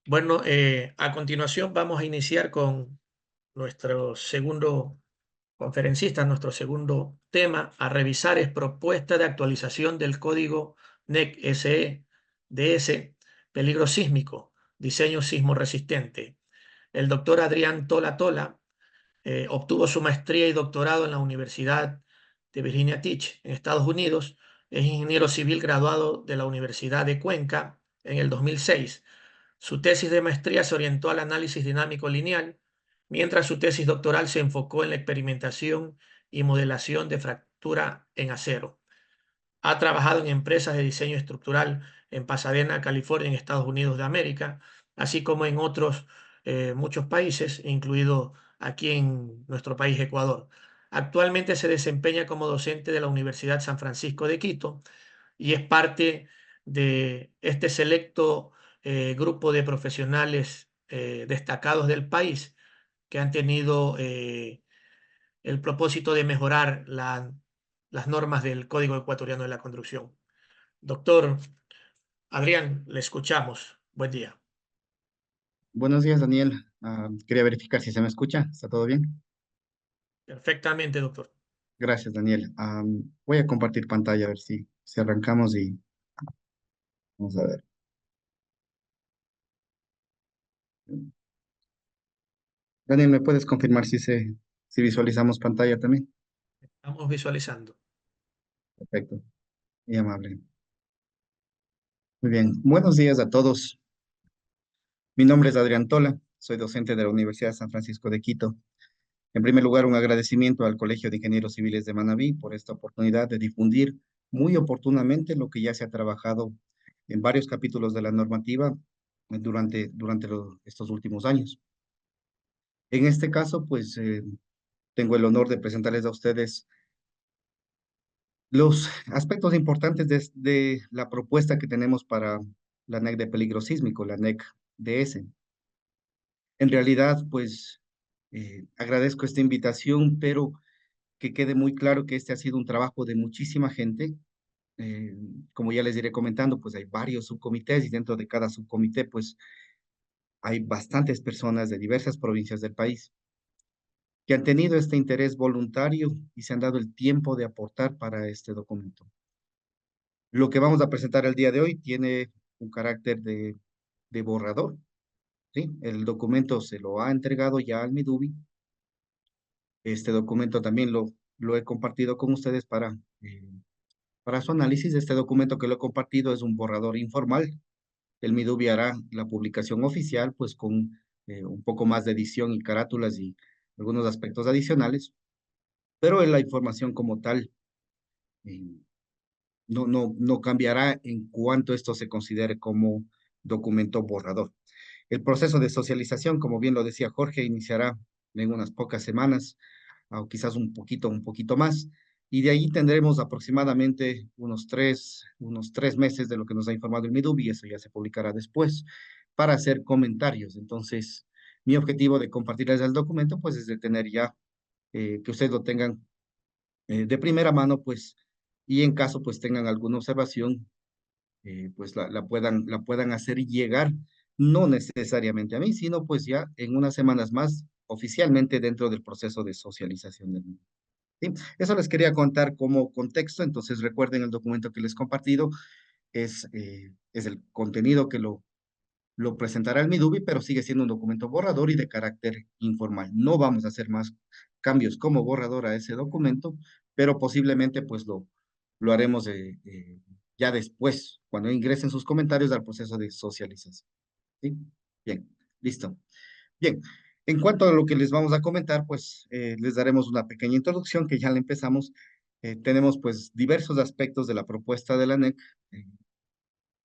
Bueno, a continuación vamos a iniciar con nuestro segundo conferencista, nuestro segundo tema a revisar es propuesta de actualización del código NEC SE-DS, peligro sísmico, diseño sismo resistente. El doctor Adrián Tola Tola obtuvo su maestría y doctorado en la Universidad de Virginia Tech en Estados Unidos. Es ingeniero civil graduado de la Universidad de Cuenca en el 2006. Su tesis de maestría se orientó al análisis dinámico lineal, mientras su tesis doctoral se enfocó en la experimentación y modelación de fractura en acero. Ha trabajado en empresas de diseño estructural en Pasadena, California, en Estados Unidos de América, así como en otros muchos países, incluido aquí en nuestro país, Ecuador. Actualmente se desempeña como docente de la Universidad San Francisco de Quito y es parte de este selecto grupo de profesionales destacados del país que han tenido el propósito de mejorar las normas del Código Ecuatoriano de la Construcción. Doctor Adrián, le escuchamos. Buen día. Buenos días, Daniel. Quería verificar si se me escucha. ¿Está todo bien? Perfectamente, doctor. Gracias, Daniel. Voy a compartir pantalla a ver si arrancamos y vamos a ver. Daniel, ¿me puedes confirmar si visualizamos pantalla también? Estamos visualizando. Perfecto. Muy amable. Muy bien. Buenos días a todos. Mi nombre es Adrián Tola. Soy docente de la Universidad San Francisco de Quito. En primer lugar, un agradecimiento al Colegio de Ingenieros Civiles de Manabí por esta oportunidad de difundir muy oportunamente lo que ya se ha trabajado en varios capítulos de la normativa durante estos últimos años. En este caso, pues tengo el honor de presentarles a ustedes los aspectos importantes de la propuesta que tenemos para la NEC de peligro sísmico, la NEC DS. En realidad, pues agradezco esta invitación, pero que quede muy claro que este ha sido un trabajo de muchísima gente. Eh, Como ya les iré comentando, pues hay varios subcomités y dentro de cada subcomité, pues hay bastantes personas de diversas provincias del país que han tenido este interés voluntario y se han dado el tiempo de aportar para este documento. Lo que vamos a presentar el día de hoy tiene un carácter de borrador, ¿sí? El documento se lo ha entregado ya al Midubi. Este documento también lo he compartido con ustedes para su análisis. Este documento que lo he compartido es un borrador informal. El Midubi hará la publicación oficial, pues con un poco más de edición y carátulas y algunos aspectos adicionales, pero en la información como tal eh, no cambiará en cuanto esto se considere como documento borrador. El proceso de socialización, como bien lo decía Jorge, iniciará en unas pocas semanas, o quizás un poquito más, y de ahí tendremos aproximadamente unos tres meses de lo que nos ha informado el Midubi, y eso ya se publicará después, para hacer comentarios. Entonces, mi objetivo de compartirles el documento, pues, es de tener ya, que ustedes lo tengan de primera mano, pues, y en caso, pues, tengan alguna observación, pues, la puedan hacer llegar, no necesariamente a mí, sino, pues, ya en unas semanas más, oficialmente dentro del proceso de socialización del mismo. ¿Sí? Eso les quería contar como contexto, entonces recuerden el documento que les he compartido, es el contenido que lo presentará el Midubi, pero sigue siendo un documento borrador y de carácter informal. No vamos a hacer más cambios como borrador a ese documento, pero posiblemente pues lo haremos ya después, cuando ingresen sus comentarios al proceso de socialización. ¿Sí? Bien, listo. Bien, en cuanto a lo que les vamos a comentar, pues les daremos una pequeña introducción que ya la empezamos. Tenemos pues diversos aspectos de la propuesta de la NEC.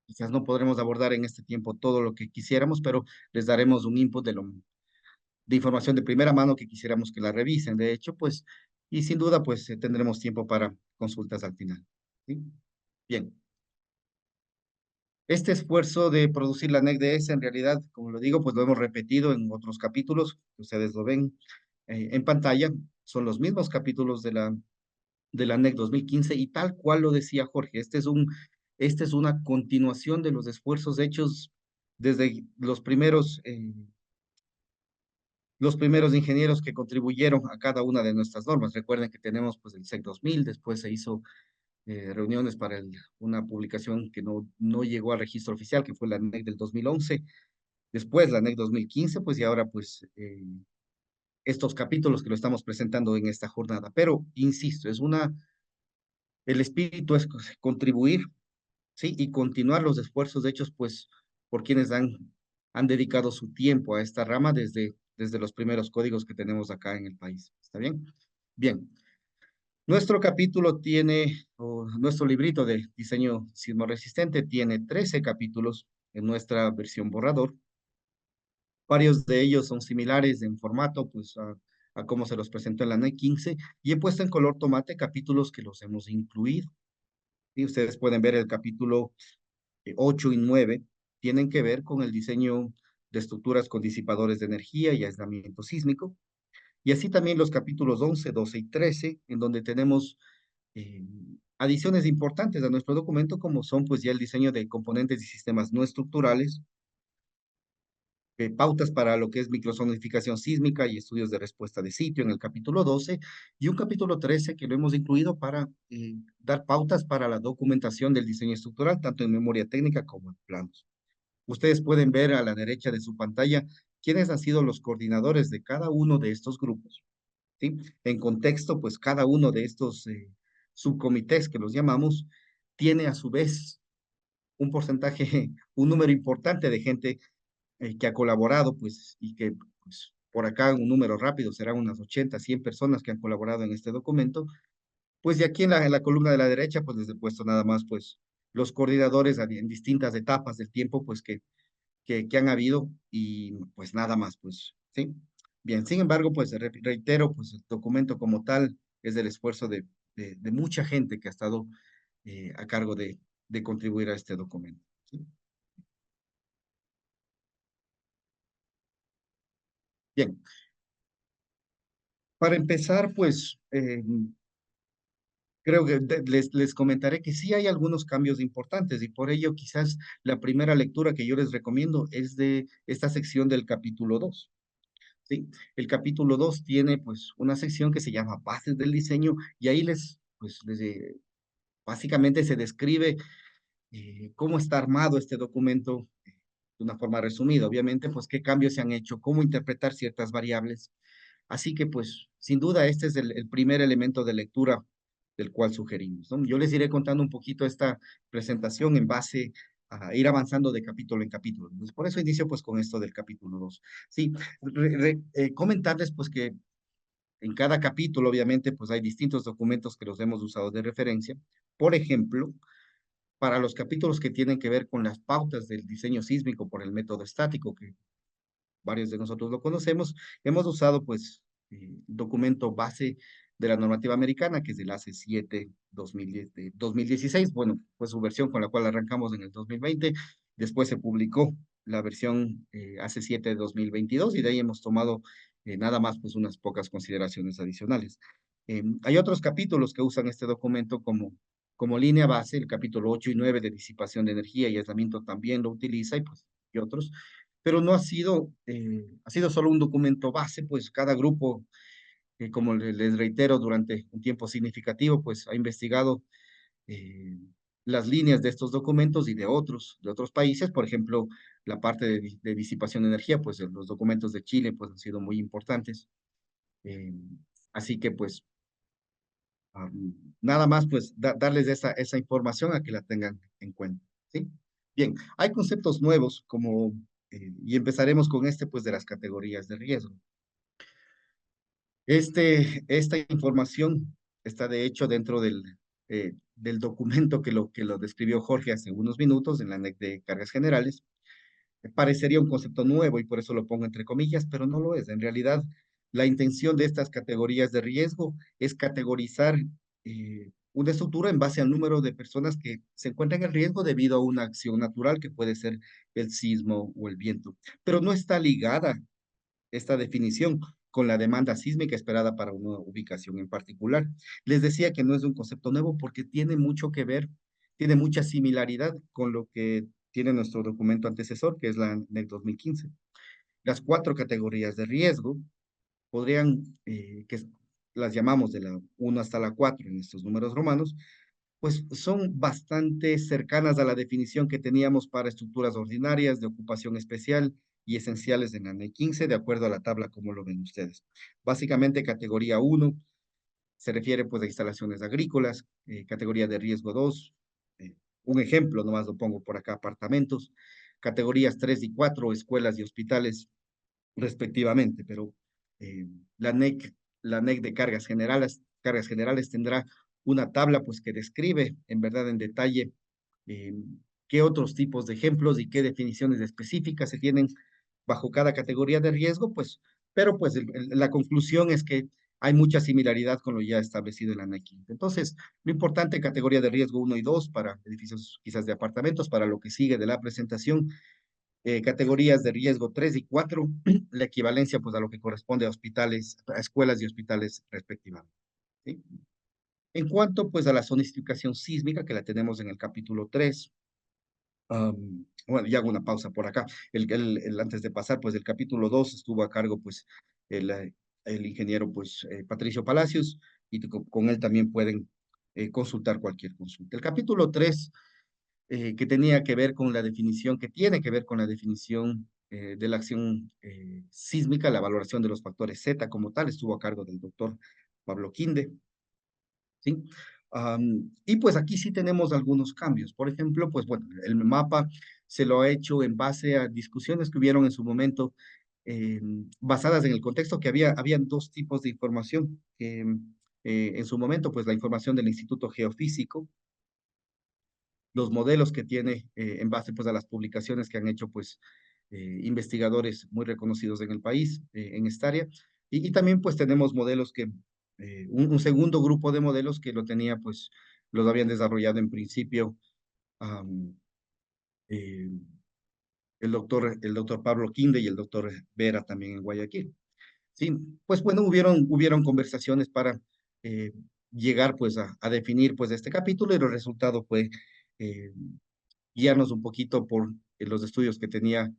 Quizás no podremos abordar en este tiempo todo lo que quisiéramos, pero les daremos un input de información de primera mano que quisiéramos que la revisen. De hecho, pues, y sin duda, pues tendremos tiempo para consultas al final. ¿Sí? Bien. Este esfuerzo de producir la NEC-DS, en realidad, como lo digo, pues lo hemos repetido en otros capítulos, ustedes lo ven en pantalla, son los mismos capítulos de la NEC 2015 y tal cual lo decía Jorge, este es una continuación de los esfuerzos hechos desde los primeros ingenieros que contribuyeron a cada una de nuestras normas. Recuerden que tenemos pues el SEC 2000, después se hizo reuniones para una publicación que no llegó al registro oficial, que fue la NEC del 2011, después la NEC 2015, pues y ahora pues estos capítulos que lo estamos presentando en esta jornada. Pero, insisto, el espíritu es contribuir, ¿sí? Y continuar los esfuerzos hechos, pues, por quienes han dedicado su tiempo a esta rama desde los primeros códigos que tenemos acá en el país. ¿Está bien? Bien. Nuestro capítulo tiene, o nuestro librito de diseño sismo resistente tiene 13 capítulos en nuestra versión borrador. Varios de ellos son similares en formato, pues, a cómo se los presentó en la NEC 15, y he puesto en color tomate capítulos que los hemos incluido. Y ustedes pueden ver el capítulo 8 y 9, tienen que ver con el diseño de estructuras con disipadores de energía y aislamiento sísmico. Y así también los capítulos 11, 12 y 13, en donde tenemos eh, adiciones importantes a nuestro documento, como son pues ya el diseño de componentes y sistemas no estructurales, pautas para lo que es microsonificación sísmica y estudios de respuesta de sitio en el capítulo 12, y un capítulo 13 que lo hemos incluido para dar pautas para la documentación del diseño estructural, tanto en memoria técnica como en planos. Ustedes pueden ver a la derecha de su pantalla quiénes han sido los coordinadores de cada uno de estos grupos, ¿sí? En contexto, pues cada uno de estos subcomités que los llamamos, tiene a su vez un porcentaje, un número importante de gente que ha colaborado, pues, y que, pues, por acá un número rápido, serán unas 80, 100 personas que han colaborado en este documento. Pues, y aquí en la columna de la derecha, pues, les he puesto nada más, pues, los coordinadores en distintas etapas del tiempo, pues, que han habido, y pues nada más, pues, ¿sí? Bien, sin embargo, pues, reitero, pues, el documento como tal es el esfuerzo de mucha gente que ha estado a cargo de contribuir a este documento, ¿sí? Bien, para empezar, pues, creo que les comentaré que sí hay algunos cambios importantes y por ello quizás la primera lectura que yo les recomiendo es de esta sección del capítulo 2. ¿Sí? El capítulo 2 tiene pues una sección que se llama Bases del Diseño y ahí básicamente se describe cómo está armado este documento de una forma resumida, obviamente, pues qué cambios se han hecho, cómo interpretar ciertas variables. Así que, pues, sin duda, este es el primer elemento de lectura del cual sugerimos, ¿no? Yo les iré contando un poquito esta presentación en base a ir avanzando de capítulo en capítulo. Entonces, por eso inicio, pues, con esto del capítulo 2. Sí, comentarles, pues, que en cada capítulo, obviamente, pues, hay distintos documentos que los hemos usado de referencia. Por ejemplo, para los capítulos que tienen que ver con las pautas del diseño sísmico por el método estático, que varios de nosotros lo conocemos, hemos usado pues documento base de la normativa americana, que es el AC7 2010, de 2016, bueno, fue su versión con la cual arrancamos en el 2020, después se publicó la versión AC7 de 2022 y de ahí hemos tomado nada más pues unas pocas consideraciones adicionales. Hay otros capítulos que usan este documento como línea base, el capítulo 8 y 9 de disipación de energía y aislamiento también lo utiliza y pues y otros, pero no ha sido solo un documento base, pues cada grupo, como les reitero, durante un tiempo significativo, pues ha investigado eh, las líneas de estos documentos y de otros países, por ejemplo, la parte de disipación de energía, pues los documentos de Chile, pues han sido muy importantes. Eh, Así que, pues, nada más, pues, darles esa información a que la tengan en cuenta, ¿sí? Bien, hay conceptos nuevos como, y empezaremos con este, pues, de las categorías de riesgo. Esta información está, de hecho, dentro del documento que lo describió Jorge hace unos minutos en la NEC de Cargas Generales. Parecería un concepto nuevo y por eso lo pongo entre comillas, pero no lo es. En realidad, la intención de estas categorías de riesgo es categorizar una estructura en base al número de personas que se encuentran en riesgo debido a una acción natural que puede ser el sismo o el viento. Pero no está ligada esta definición con la demanda sísmica esperada para una ubicación en particular. Les decía que no es un concepto nuevo porque tiene mucho que ver, tiene mucha similaridad con lo que tiene nuestro documento antecesor, que es la NEC 2015. Las cuatro categorías de riesgo podrían, las llamamos de la 1 hasta la 4 en estos números romanos, pues son bastante cercanas a la definición que teníamos para estructuras ordinarias de ocupación especial y esenciales en la NEC 15, de acuerdo a la tabla como lo ven ustedes. Básicamente, categoría 1 se refiere pues a instalaciones agrícolas, categoría de riesgo 2, un ejemplo, nomás lo pongo por acá, apartamentos, categorías 3 y 4, escuelas y hospitales respectivamente, pero eh, la NEC, la NEC de cargas generales tendrá una tabla pues que describe en verdad en detalle eh, qué otros tipos de ejemplos y qué definiciones específicas se tienen bajo cada categoría de riesgo, pues, pero pues la conclusión es que hay mucha similaridad con lo ya establecido en la NEC. Entonces, lo importante, categoría de riesgo 1 y 2 para edificios quizás de apartamentos, para lo que sigue de la presentación, categorías de riesgo 3 y 4, la equivalencia pues a lo que corresponde a hospitales, a escuelas y hospitales respectivamente. ¿Sí? En cuanto pues a la zonificación sísmica, que la tenemos en el capítulo 3, bueno, y hago una pausa por acá. Antes de pasar, pues el capítulo 2 estuvo a cargo pues el ingeniero pues Patricio Palacios, y con él también pueden consultar cualquier consulta. El capítulo 3 que tenía que ver con la definición, que tiene que ver con la definición de la acción sísmica, la valoración de los factores Z como tal, estuvo a cargo del doctor Pablo Quinde, ¿sí? Y pues aquí sí tenemos algunos cambios. Por ejemplo, pues bueno, el mapa se lo ha hecho en base a discusiones que hubieron en su momento, basadas en el contexto que habían dos tipos de información. En su momento, pues la información del Instituto Geofísico, los modelos que tiene en base pues a las publicaciones que han hecho pues investigadores muy reconocidos en el país en esta área. Y también pues tenemos modelos que, un segundo grupo de modelos que lo tenía pues, los habían desarrollado en principio um, eh, el doctor Pablo Quinde y el doctor Vera también en Guayaquil. Sí, pues bueno, hubieron conversaciones para eh, llegar pues a definir pues este capítulo, y el resultado fue eh, guiarnos un poquito por los estudios que tenía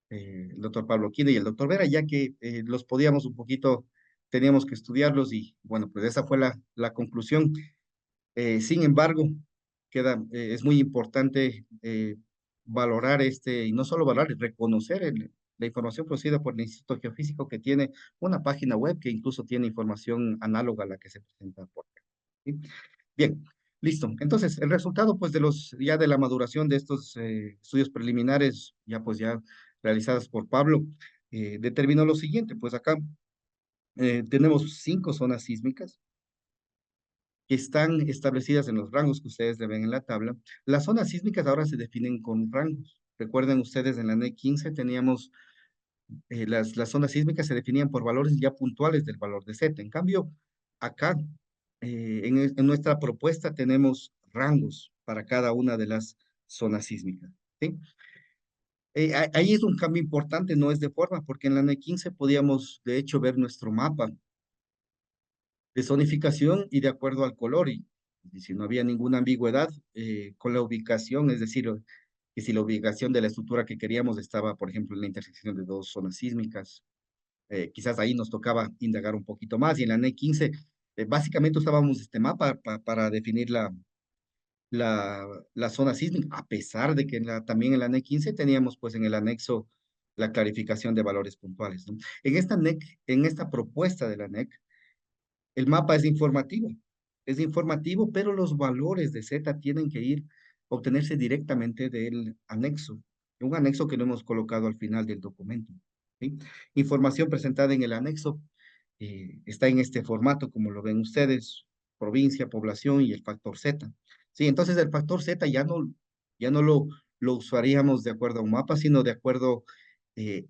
el doctor Pablo Quinde y el doctor Vera, ya que los podíamos un poquito, teníamos que estudiarlos, y bueno, pues esa fue la conclusión. Sin embargo, es muy importante valorar y no solo valorar, reconocer la información producida por el Instituto Geofísico, que tiene una página web que incluso tiene información análoga a la que se presenta por acá. ¿Sí? Bien, listo. Entonces, el resultado, pues, ya de la maduración de estos estudios preliminares, ya realizados por Pablo, determinó lo siguiente. Pues acá tenemos 5 zonas sísmicas que están establecidas en los rangos que ustedes ven en la tabla. Las zonas sísmicas ahora se definen con rangos. Recuerden ustedes, en la NEC 15 teníamos, las zonas sísmicas se definían por valores ya puntuales del valor de Z. En cambio, acá, en nuestra propuesta tenemos rangos para cada una de las zonas sísmicas. ¿Sí? Ahí es un cambio importante, no es de forma, porque en la NEC 15 podíamos, de hecho, ver nuestro mapa de zonificación y de acuerdo al color, y si no había ninguna ambigüedad con la ubicación, es decir, que si la ubicación de la estructura que queríamos estaba, por ejemplo, en la intersección de dos zonas sísmicas, quizás ahí nos tocaba indagar un poquito más. Y en la NEC 15, básicamente usábamos este mapa para definir la, la zona sísmica, a pesar de que también en la NEC 15 teníamos pues en el anexo la clarificación de valores puntuales, ¿no? En esta propuesta de la NEC, el mapa es informativo, pero los valores de Z tienen que obtenerse directamente del anexo, un anexo que no hemos colocado al final del documento. ¿Sí? Información presentada en el anexo está en este formato, como lo ven ustedes: provincia, población y el factor Z. Sí, entonces el factor Z ya no lo usaríamos de acuerdo a un mapa, sino de acuerdo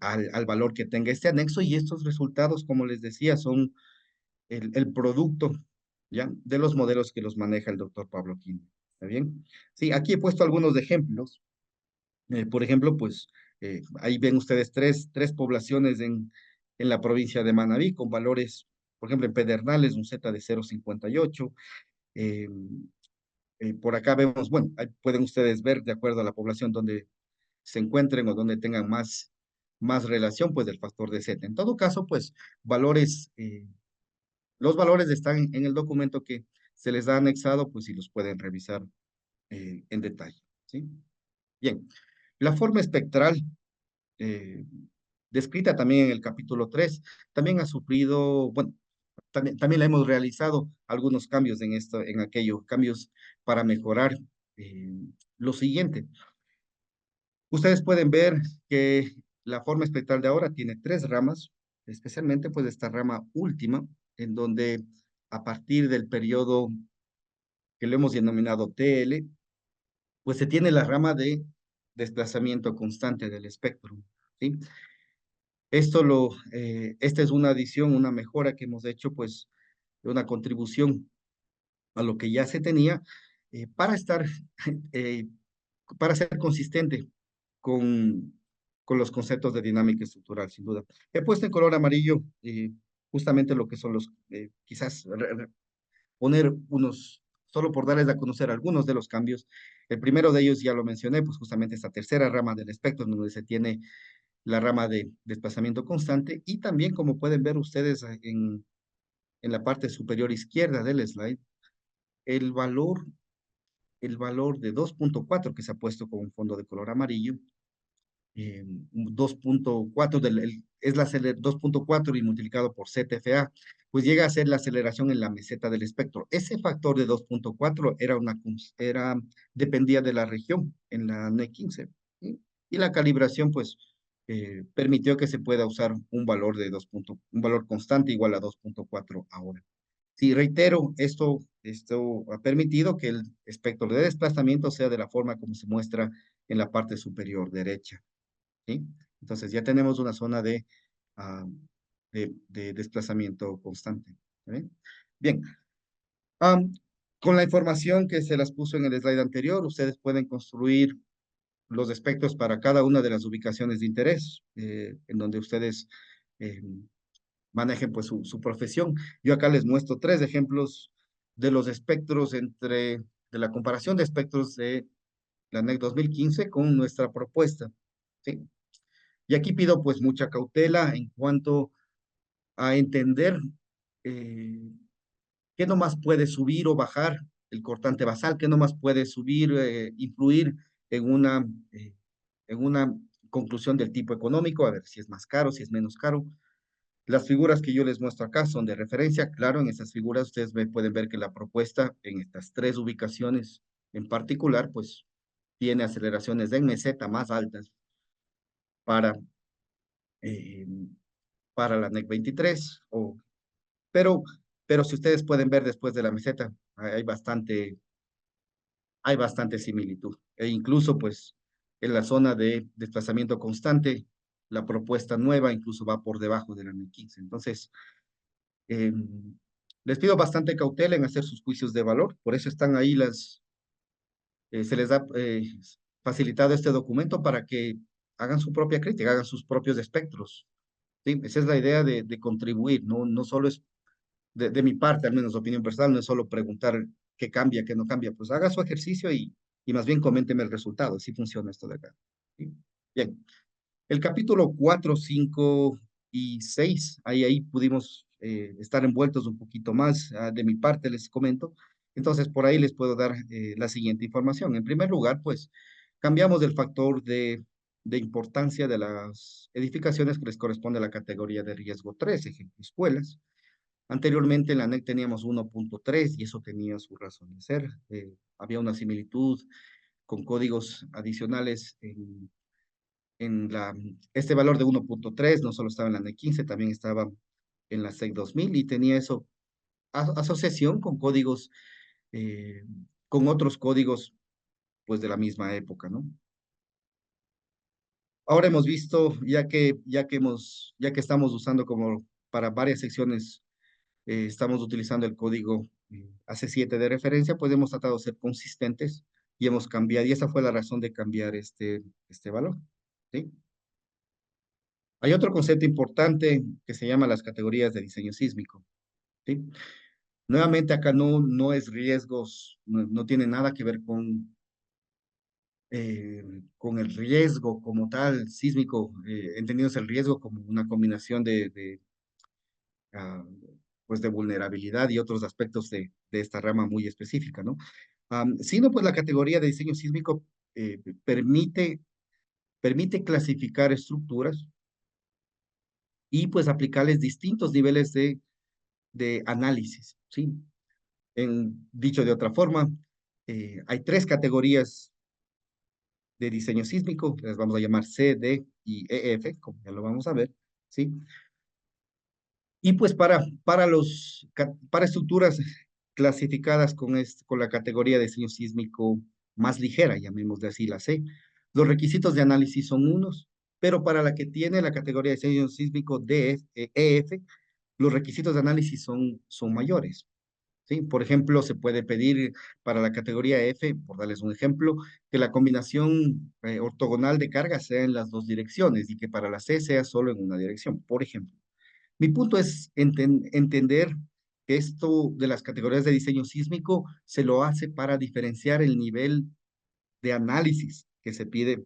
al valor que tenga este anexo, y estos resultados, como les decía, son el producto, ¿ya? De los modelos que los maneja el doctor Pablo Quinn. ¿Está bien? Sí, aquí he puesto algunos ejemplos. Por ejemplo, pues ahí ven ustedes tres poblaciones en la provincia de Manabí con valores, por ejemplo, en Pedernales, un Z de 0,58. Eh, por acá vemos, bueno, ahí pueden ustedes ver de acuerdo a la población donde se encuentren o donde tengan más relación, pues del factor de Z. En todo caso, pues valores, los valores están en el documento que se les ha anexado, pues si los pueden revisar en detalle, ¿sí? Bien, la forma espectral, eh, descrita también en el capítulo 3 también ha sufrido, bueno, también le hemos realizado algunos cambios en esto, en aquello, cambios para mejorar eh, lo siguiente. Ustedes pueden ver que la forma espectral de ahora tiene tres ramas, especialmente pues esta rama última, en donde a partir del periodo que lo hemos denominado TL, pues se tiene la rama de desplazamiento constante del espectro, ¿sí? Esta es una adición, una mejora que hemos hecho, pues, una contribución a lo que ya se tenía para estar, eh, para ser consistente con, con los conceptos de dinámica estructural, sin duda. He puesto en color amarillo justamente lo que son quizás poner unos, solo por darles a conocer algunos de los cambios. El primero de ellos ya lo mencioné, pues justamente esta tercera rama del espectro, donde se tiene la rama de desplazamiento constante y también, como pueden ver ustedes en la parte superior izquierda del slide, el valor, el valor de 2.4 que se ha puesto con un fondo de color amarillo, 2.4 es 2.4 y multiplicado por ZFA, pues llega a ser la aceleración en la meseta del espectro. Ese factor de 2.4 dependía de la región en la NEC 15. ¿Sí? Y la calibración, pues, permitió que se pueda usar un valor un valor constante igual a 2.4 ahora. Sí, reitero, esto ha permitido que el espectro de desplazamiento sea de la forma como se muestra en la parte superior derecha. ¿Sí? Entonces ya tenemos una zona ah, de desplazamiento constante. ¿Sí? Bien, am, con la información que se las puso en el slide anterior, ustedes pueden construir los espectros para cada una de las ubicaciones de interés, en donde ustedes eh, manejen pues su profesión. Yo acá les muestro tres ejemplos de los espectros de la comparación de espectros de la NEC 2015 con nuestra propuesta. ¿Sí? Y aquí pido pues mucha cautela en cuanto a entender eh, qué nomás puede subir o bajar el cortante basal, qué nomás puede subir, influir en eh, en una conclusión del tipo económico, a ver si es más caro, si es menos caro. Las figuras que yo les muestro acá son de referencia. Claro, en estas figuras ustedes pueden ver que la propuesta en estas tres ubicaciones en particular, pues tiene aceleraciones en meseta más altas para eh, para la NEC 23, pero, pero si ustedes pueden ver después de la meseta, hay bastante similitud. E incluso, pues, en la zona de desplazamiento constante, la propuesta nueva incluso va por debajo de la NEC 15. Entonces, eh, les pido bastante cautela en hacer sus juicios de valor, por eso están ahí se les da facilitado este documento para que hagan su propia crítica, hagan sus propios espectros. ¿Sí? Esa es la idea de contribuir, no solo es de mi parte, al menos opinión personal, no es solo preguntar qué cambia, qué no cambia, pues haga su ejercicio y más bien coménteme el resultado, si funciona esto de acá. ¿Sí? Bien, el capítulo 4 5 y 6 ahí pudimos estar envueltos un poquito más. De mi parte les comento. Entonces, por ahí les puedo dar la siguiente información. En primer lugar, pues, cambiamos el factor de importancia de las edificaciones que les corresponde a la categoría de riesgo 3, ejemplo, escuelas. Anteriormente en la NEC teníamos 1.3 y eso tenía su razón de ser. Había una similitud con códigos adicionales este valor de 1.3 no solo estaba en la NEC 15, también estaba en la SEC 2000 y tenía eso asociación con códigos, eh, con otros códigos pues de la misma época, ¿no? Ahora hemos visto, ya que estamos usando como para varias secciones estamos utilizando el código AC7 de referencia, pues hemos tratado de ser consistentes y hemos cambiado, y esa fue la razón de cambiar este valor. ¿Sí? Hay otro concepto importante que se llama las categorías de diseño sísmico. ¿Sí? Nuevamente acá no es riesgos, no tiene nada que ver eh, con el riesgo como tal sísmico, entendidos el riesgo como una combinación ah, pues de vulnerabilidad y otros aspectos de esta rama muy específica, ¿no? Sino pues la categoría de diseño sísmico permite, permite clasificar estructuras y pues aplicarles distintos niveles de análisis, ¿sí? Dicho de otra forma, hay tres categorías de diseño sísmico, las vamos a llamar C, D y EF, como ya lo vamos a ver, ¿sí? Y pues para estructuras clasificadas con la categoría de diseño sísmico más ligera, llamémosle así la C, los requisitos de análisis son unos, pero para la que tiene la categoría de diseño sísmico D, EF, los requisitos de análisis son mayores. ¿Sí? Por ejemplo, se puede pedir para la categoría F, por darles un ejemplo, que la combinación ortogonal de carga sea en las dos direcciones y que para la C sea solo en una dirección, por ejemplo. Mi punto es entender que esto de las categorías de diseño sísmico se lo hace para diferenciar el nivel de análisis que se pide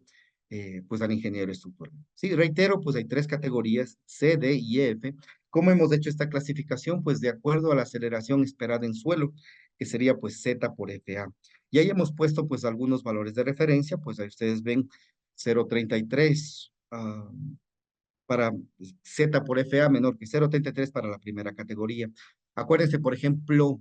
pues al ingeniero estructural. Sí, reitero, pues hay tres categorías, C, D y F. ¿Cómo hemos hecho esta clasificación? Pues de acuerdo a la aceleración esperada en suelo, que sería pues Z por FA. Y ahí hemos puesto pues algunos valores de referencia, pues ahí ustedes ven 0,33 para Z por FA menor que 0,33 para la primera categoría. Acuérdense, por ejemplo,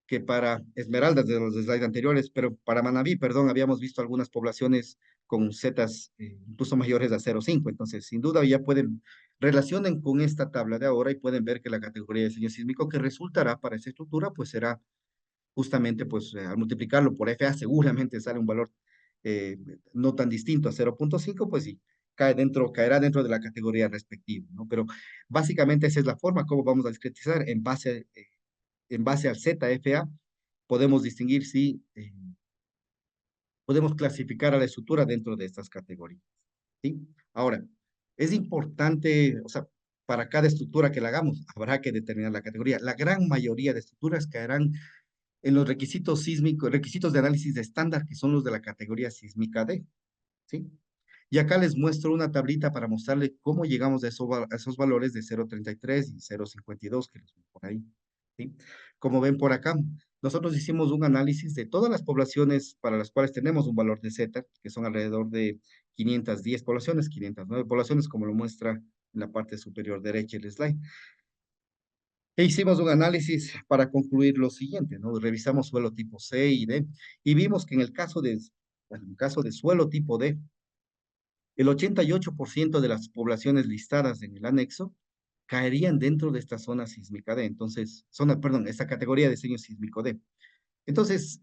que para Esmeraldas de los slides anteriores, pero para Manabí, perdón, habíamos visto algunas poblaciones con zetas incluso mayores a 0,5. Entonces, sin duda, ya pueden, relacionen con esta tabla de ahora y pueden ver que la categoría de diseño sísmico que resultará para esa estructura, pues será justamente, pues al multiplicarlo por FA, seguramente sale un valor eh, no tan distinto a 0,5, pues sí, caerá dentro de la categoría respectiva, ¿no? Pero básicamente esa es la forma como vamos a discretizar en base al ZFA podemos distinguir si podemos clasificar a la estructura dentro de estas categorías, ¿sí? Ahora, es importante, o sea, para cada estructura que la hagamos, habrá que determinar la categoría. La gran mayoría de estructuras caerán en los requisitos sísmicos, requisitos de análisis de estándar, que son los de la categoría sísmica D, ¿sí? Y acá les muestro una tablita para mostrarles cómo llegamos a esos valores de 0,33 y 0,52 que les ven por ahí. ¿Sí? Como ven por acá, nosotros hicimos un análisis de todas las poblaciones para las cuales tenemos un valor de Z, que son alrededor de 510 poblaciones, 509 poblaciones, como lo muestra en la parte superior derecha del slide. E hicimos un análisis para concluir lo siguiente, ¿no? Revisamos suelo tipo C y D y vimos que en el caso de suelo tipo D, el 88% de las poblaciones listadas en el anexo caerían dentro de esta zona sísmica D. Entonces, perdón, esta categoría de diseño sísmico D. Entonces,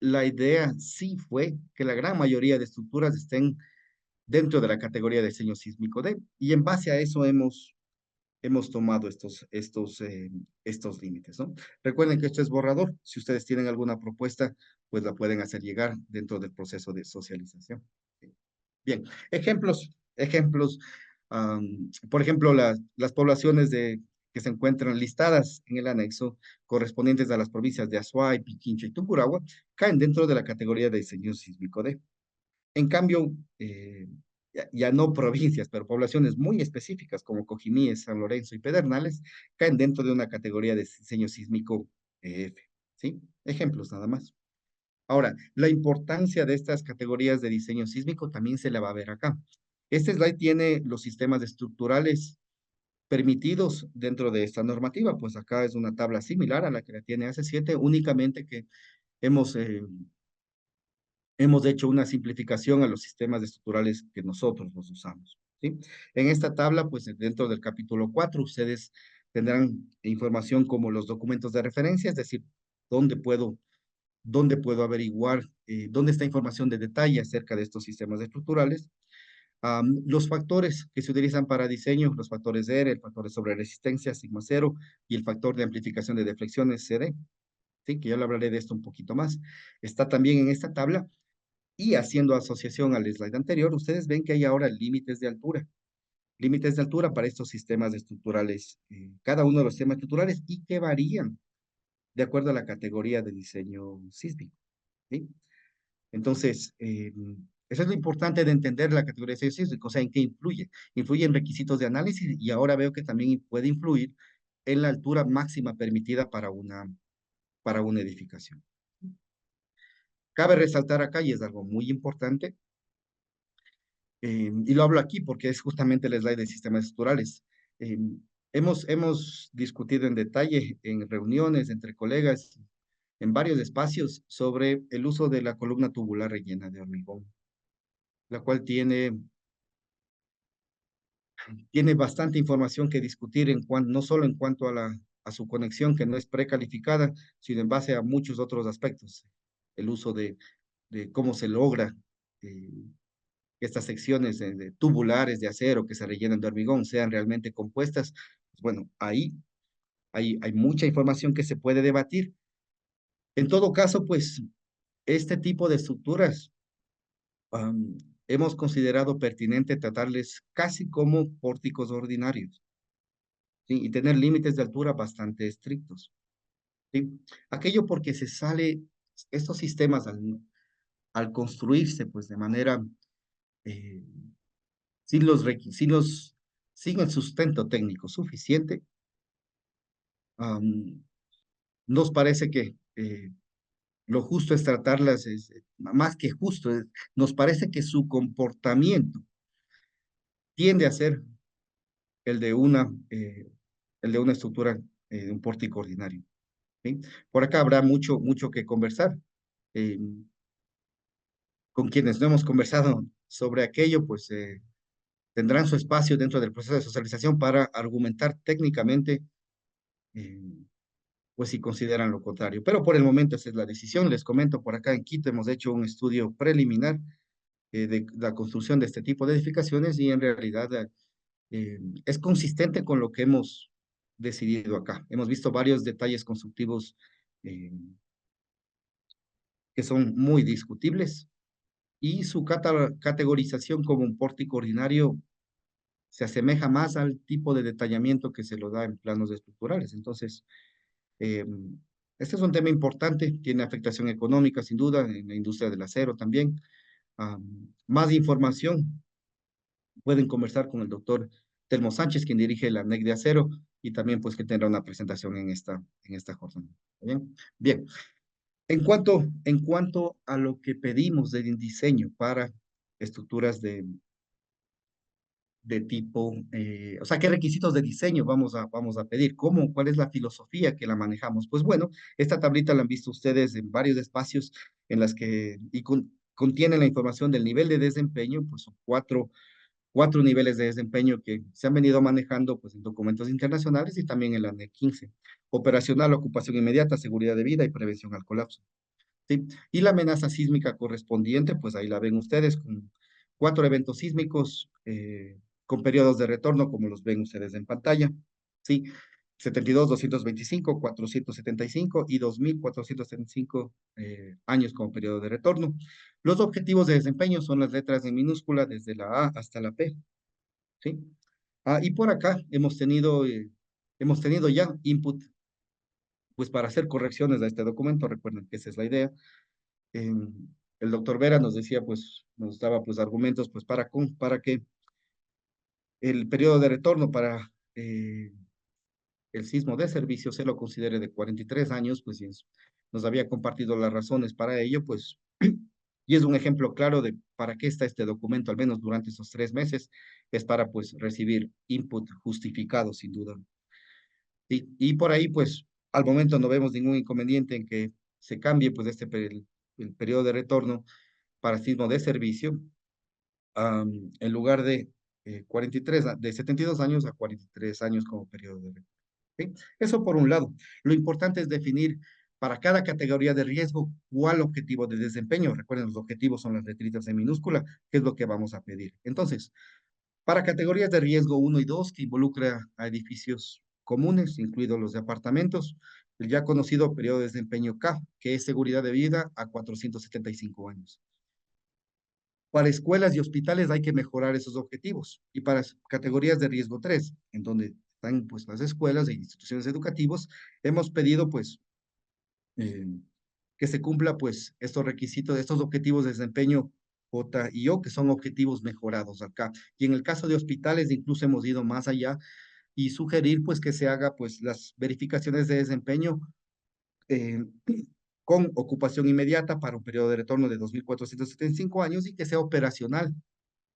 la idea sí fue que la gran mayoría de estructuras estén dentro de la categoría de diseño sísmico D. Y en base a eso hemos tomado estos límites, ¿no? Recuerden que esto es borrador. Si ustedes tienen alguna propuesta, pues la pueden hacer llegar dentro del proceso de socialización. Bien, ejemplos. Por ejemplo, las poblaciones que se encuentran listadas en el anexo correspondientes a las provincias de Azuay, Pichincha y Tungurahua caen dentro de la categoría de diseño sísmico D. En cambio, ya no provincias, pero poblaciones muy específicas como Cojimíes, San Lorenzo y Pedernales caen dentro de una categoría de diseño sísmico F. ¿Sí? Ejemplos nada más. Ahora, la importancia de estas categorías de diseño sísmico también se la va a ver acá. Este slide tiene los sistemas estructurales permitidos dentro de esta normativa, pues acá es una tabla similar a la que la tiene AC7, únicamente que hemos, eh, hemos hecho una simplificación a los sistemas estructurales que nosotros los usamos, ¿sí? En esta tabla, pues dentro del capítulo 4, ustedes tendrán información como los documentos de referencia, es decir, dónde puedo averiguar dónde está información de detalle acerca de estos sistemas estructurales. Los factores que se utilizan para diseño, los factores R, el factor de sobreresistencia, sigma cero, y el factor de amplificación de deflexiones, CD, ¿sí? Que ya le hablaré de esto un poquito más. Está también en esta tabla, y haciendo asociación al slide anterior, ustedes ven que hay ahora límites de altura para estos sistemas estructurales, cada uno de los sistemas estructurales, y que varían de acuerdo a la categoría de diseño sísmico, ¿sí? Entonces, eso es lo importante de entender la categoría de sísmico, o sea, en qué influye. Influye en requisitos de análisis y ahora veo que también puede influir en la altura máxima permitida para una edificación. Cabe resaltar acá, y es algo muy importante, y lo hablo aquí porque es justamente el slide de sistemas estructurales. Eh, hemos discutido en detalle en reuniones entre colegas, en varios espacios, sobre el uso de la columna tubular rellena de hormigón, la cual tiene bastante información que discutir no solo en cuanto a su conexión, que no es precalificada, sino en base a muchos otros aspectos. El uso de cómo se logra eh, que estas secciones de tubulares de acero que se rellenan de hormigón sean realmente compuestas. Pues bueno, ahí hay mucha información que se puede debatir. En todo caso, pues este tipo de estructuras am, hemos considerado pertinente tratarles casi como pórticos ordinarios, ¿sí? Y tener límites de altura bastante estrictos, ¿sí? Aquello porque estos sistemas al construirse, pues de manera, eh, sin sin el sustento técnico suficiente, am, nos parece que lo justo es tratarlas, más que justo, nos parece que su comportamiento tiende a ser el de el de una estructura, de un pórtico ordinario, ¿sí? Por acá habrá mucho que conversar. Eh, con quienes no hemos conversado sobre aquello, pues tendrán su espacio dentro del proceso de socialización para argumentar técnicamente, eh, pues si consideran lo contrario. Pero por el momento esa es la decisión. Les comento, por acá en Quito hemos hecho un estudio preliminar de la construcción de este tipo de edificaciones y en realidad es consistente con lo que hemos decidido acá. Hemos visto varios detalles constructivos eh, que son muy discutibles y su categorización como un pórtico ordinario se asemeja más al tipo de detallamiento que se lo da en planos estructurales. Entonces, eh, este es un tema importante, tiene afectación económica sin duda, en la industria del acero también. Más información, pueden conversar con el doctor Telmo Sánchez, quien dirige la NEC de Acero, y también pues que tendrá una presentación en esta jornada. ¿Bien? Bien. En cuanto a lo que pedimos de diseño para estructuras de tipo, o sea, ¿qué requisitos de diseño vamos a pedir? ¿Cómo? ¿Cuál es la filosofía que la manejamos? Pues bueno, esta tablita la han visto ustedes en varios espacios en las que contiene la información del nivel de desempeño, pues son cuatro niveles de desempeño que se han venido manejando pues en documentos internacionales y también en la NEC 15. Operacional, ocupación inmediata, seguridad de vida y prevención al colapso. ¿Sí? Y la amenaza sísmica correspondiente, pues ahí la ven ustedes con 4 eventos sísmicos con periodos de retorno, como los ven ustedes en pantalla. ¿Sí? 72, 225, 475 y 2475 años como periodo de retorno. Los objetivos de desempeño son las letras en minúscula desde la A hasta la P. ¿Sí? Y por acá hemos tenido ya input pues para hacer correcciones a este documento. Recuerden que esa es la idea. eh, el doctor Vera nos decía, pues, nos daba pues argumentos pues para que el periodo de retorno para el sismo de servicio se lo considere de 43 años, pues nos había compartido las razones para ello, pues, y es un ejemplo claro de para qué está este documento, al menos durante esos 3 meses, es para pues recibir input justificado, sin duda. Y por ahí, pues, al momento no vemos ningún inconveniente en que se cambie pues el periodo de retorno para sismo de servicio, en lugar de 43, de 72 años a 43 años como periodo de retorno. ¿Sí? Eso por un lado. Lo importante es definir para cada categoría de riesgo cuál objetivo de desempeño. Recuerden, los objetivos son las letritas en minúscula, que es lo que vamos a pedir. Entonces, para categorías de riesgo uno y 2 que involucra a edificios comunes, incluidos los de apartamentos, el ya conocido periodo de desempeño K, que es seguridad de vida a 475 años. Para escuelas y hospitales hay que mejorar esos objetivos. Y para categorías de riesgo 3, en donde están pues las escuelas e instituciones educativas, hemos pedido pues que se cumpla pues estos requisitos, estos objetivos de desempeño J y O, que son objetivos mejorados acá. Y en el caso de hospitales, incluso hemos ido más allá y sugerir pues que se haga pues las verificaciones de desempeño eh, con ocupación inmediata para un periodo de retorno de 2.475 años y que sea operacional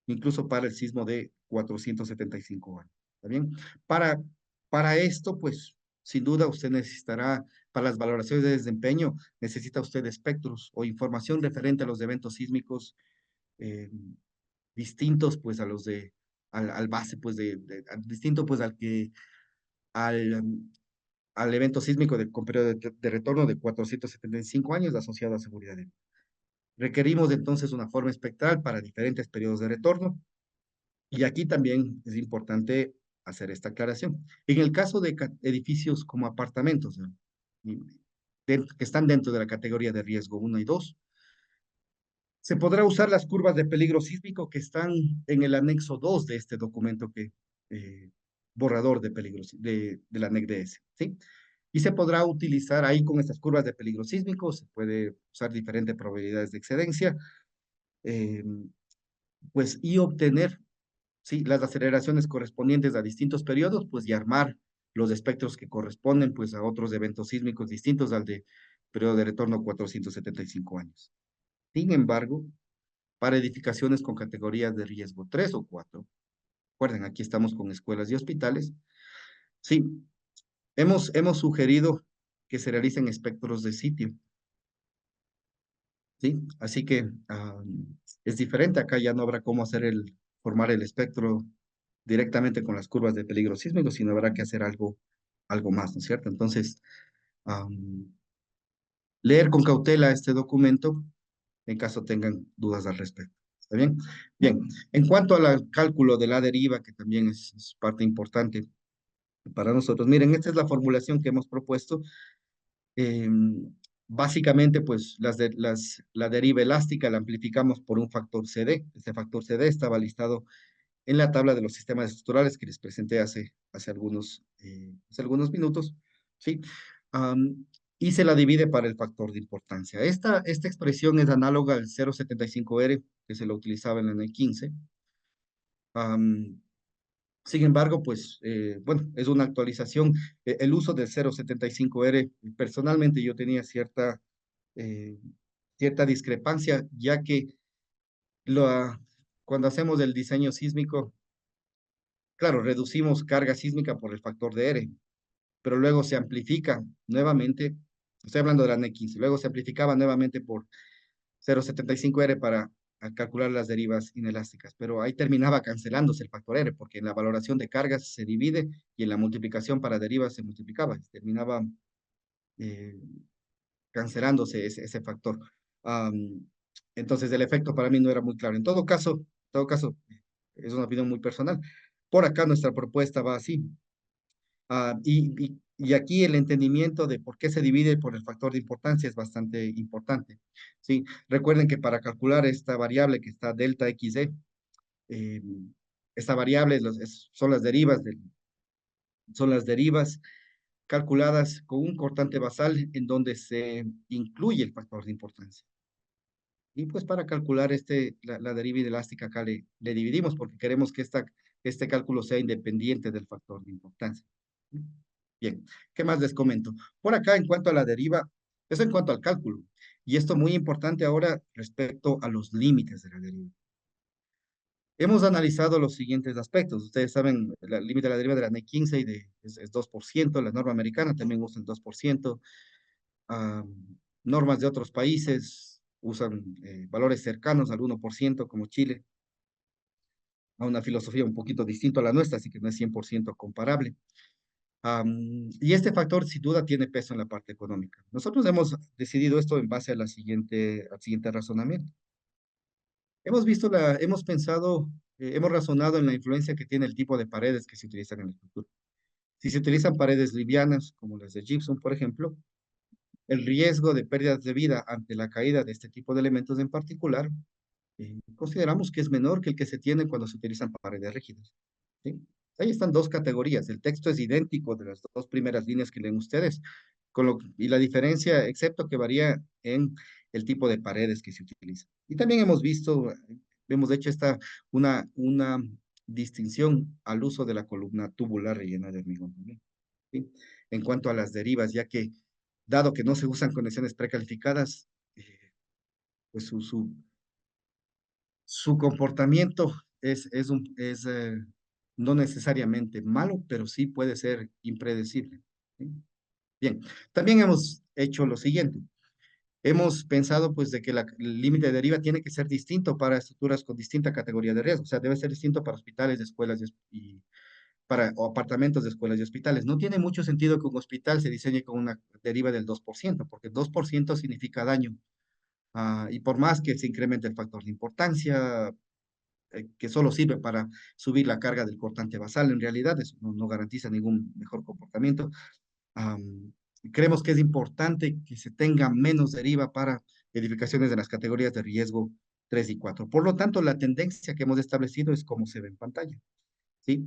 incluso para el sismo de 475 años. ¿Está bien? Para, para esto, pues, sin duda usted necesitará, para las valoraciones de desempeño, necesita usted espectros o información referente a los eventos sísmicos eh, distintos, pues, a los de, al base, pues, distinto, pues, al, al evento sísmico con periodo de retorno de 475 años asociado a seguridad. Requerimos entonces una forma espectral para diferentes periodos de retorno. Y aquí también es importante hacer esta aclaración. En el caso de edificios como apartamentos, ¿no? Y que están dentro de la categoría de riesgo 1 y 2, se podrá usar las curvas de peligro sísmico que están en el anexo 2 de este documento eh, borrador de peligro de la NECDS, ¿sí? Y se podrá utilizar ahí con estas curvas de peligro sísmico, se puede usar diferentes probabilidades de excedencia, eh, pues, y obtener, sí, las aceleraciones correspondientes a distintos periodos, pues, y armar los espectros que corresponden, pues, a otros eventos sísmicos distintos al de periodo de retorno 475 años. Sin embargo, para edificaciones con categorías de riesgo 3 o 4, recuerden, aquí estamos con escuelas y hospitales, sí, hemos sugerido que se realicen espectros de sitio, ¿sí? Así que es diferente, acá ya no habrá cómo formar el espectro directamente con las curvas de peligro sísmico, sino habrá que hacer algo más, ¿no es cierto? Entonces, am, leer con cautela este documento en caso tengan dudas al respecto. ¿Está bien? Bien, en cuanto al cálculo de la deriva, que también es parte importante para nosotros, miren, esta es la formulación que hemos propuesto. Básicamente, pues la deriva elástica la amplificamos por un factor CD. Este factor CD estaba listado en la tabla de los sistemas estructurales que les presenté hace algunos minutos, ¿sí? Am, y se la divide para el factor de importancia. Esta expresión es análoga al 0,75R, que se lo utilizaba en el 15. Am, Sin embargo, pues, bueno, es una actualización. El uso del 0,75R, personalmente yo tenía eh, cierta discrepancia, ya que lo, cuando hacemos el diseño sísmico, claro, reducimos carga sísmica por el factor de R, pero luego se amplifica nuevamente, estoy hablando de la NEC 15, luego se amplificaba nuevamente por 0,75R para calcular las derivas inelásticas, pero ahí terminaba cancelándose el factor R, porque en la valoración de cargas se divide y en la multiplicación para derivas se multiplicaba, terminaba eh, cancelándose ese factor. Am, entonces el efecto para mí no era muy claro. En todo caso, es una opinión muy personal. Por acá nuestra propuesta va así. Y aquí el entendimiento de por qué se divide por el factor de importancia es bastante importante. ¿Sí? Recuerden que para calcular esta variable que está delta XE, eh, esta variable son las derivas calculadas con un cortante basal en donde se incluye el factor de importancia. Y pues para calcular la deriva inelástica acá le dividimos porque queremos que este cálculo sea independiente del factor de importancia. Bien, ¿qué más les comento? Por acá, en cuanto a la deriva, eso en cuanto al cálculo. Y esto muy importante ahora respecto a los límites de la deriva. Hemos analizado los siguientes aspectos. Ustedes saben, el límite de la deriva de la NEC 15 es 2%, la norma americana también usa el 2%. ah, Normas de otros países usan valores cercanos al 1%, como Chile, a una filosofía un poquito distinta a la nuestra, así que no es 100% comparable. Y este factor, sin duda, tiene peso en la parte económica. Nosotros hemos decidido esto en base al siguiente razonamiento. Hemos pensado, hemos razonado en la influencia que tiene el tipo de paredes que se utilizan en la estructura. Si se utilizan paredes livianas, como las de gypsum, por ejemplo, el riesgo de pérdidas de vida ante la caída de este tipo de elementos en particular, consideramos que es menor que el que se tiene cuando se utilizan paredes rígidas. ¿Sí? Ahí están dos categorías. El texto es idéntico de las dos primeras líneas que leen ustedes, y la diferencia, excepto que varía en el tipo de paredes que se utiliza. Y también hemos hecho una distinción al uso de la columna tubular rellena de hormigón también, ¿sí? En cuanto a las derivas, ya que dado que no se usan conexiones precalificadas, pues su comportamiento es no necesariamente malo, pero sí puede ser impredecible, ¿sí? Bien, también hemos hecho lo siguiente. Hemos pensado pues de que el límite de deriva tiene que ser distinto para estructuras con distinta categoría de riesgo, o sea, debe ser distinto para hospitales, escuelas o apartamentos de escuelas y hospitales. No tiene mucho sentido que un hospital se diseñe con una deriva del 2%, porque el 2% significa daño. Y por más que se incremente el factor de importancia, que solo sirve para subir la carga del cortante basal, en realidad eso no garantiza ningún mejor comportamiento. Am, Creemos que es importante que se tenga menos deriva para edificaciones de las categorías de riesgo 3 y 4. Por lo tanto, la tendencia que hemos establecido es como se ve en pantalla, ¿sí?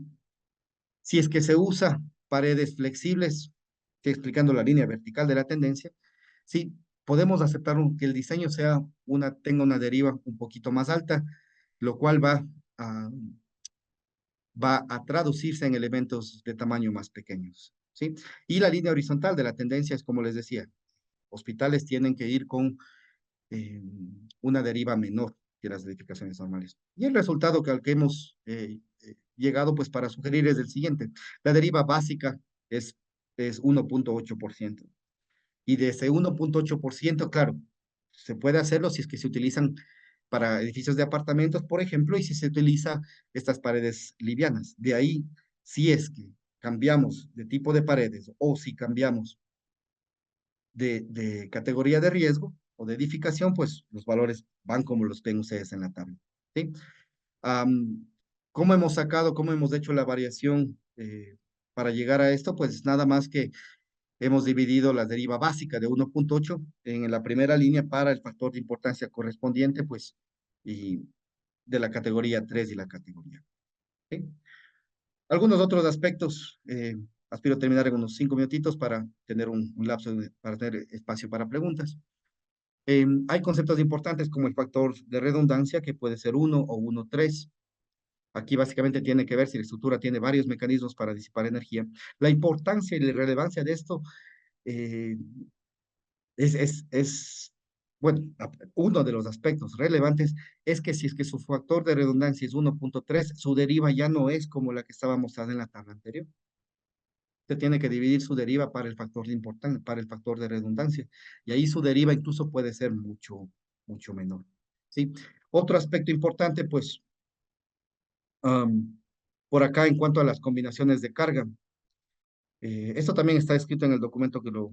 Si es que se usa paredes flexibles, estoy explicando la línea vertical de la tendencia, sí, podemos aceptar que el diseño tenga una deriva un poquito más alta, lo cual a, va a traducirse en elementos de tamaño más pequeños, ¿sí? Y la línea horizontal de la tendencia es, como les decía, hospitales tienen que ir con eh, una deriva menor que las edificaciones normales. Y el resultado que al que hemos llegado, pues para sugerir es el siguiente. La deriva básica es 1,8%. Y de ese 1,8%, claro, se puede hacerlo si es que se utilizan para edificios de apartamentos, por ejemplo, y si se utiliza estas paredes livianas. De ahí, si es que cambiamos de tipo de paredes o si cambiamos de categoría de riesgo o de edificación, pues los valores van como los ven ustedes en la tabla, ¿sí? Am, ¿Cómo hemos hecho la variación para llegar a esto? Pues nada más que hemos dividido la deriva básica de 1,8 en la primera línea para el factor de importancia correspondiente, pues, y de la categoría 3 y la categoría. ¿Sí? Algunos otros aspectos, aspiro a terminar en unos 5 minutitos para tener un lapso, para tener espacio para preguntas. Hay conceptos importantes como el factor de redundancia, que puede ser 1 o 1,3. Aquí básicamente tiene que ver si la estructura tiene varios mecanismos para disipar energía. La importancia y la relevancia de esto eh, bueno, uno de los aspectos relevantes es que si es que su factor de redundancia es 1,3, su deriva ya no es como la que estaba mostrada en la tabla anterior. Usted tiene que dividir su deriva para el factor de importancia, para el factor de redundancia. Y ahí su deriva incluso puede ser mucho menor. ¿Sí? Otro aspecto importante, pues, am, por acá en cuanto a las combinaciones de carga. Esto también está escrito en el documento que lo,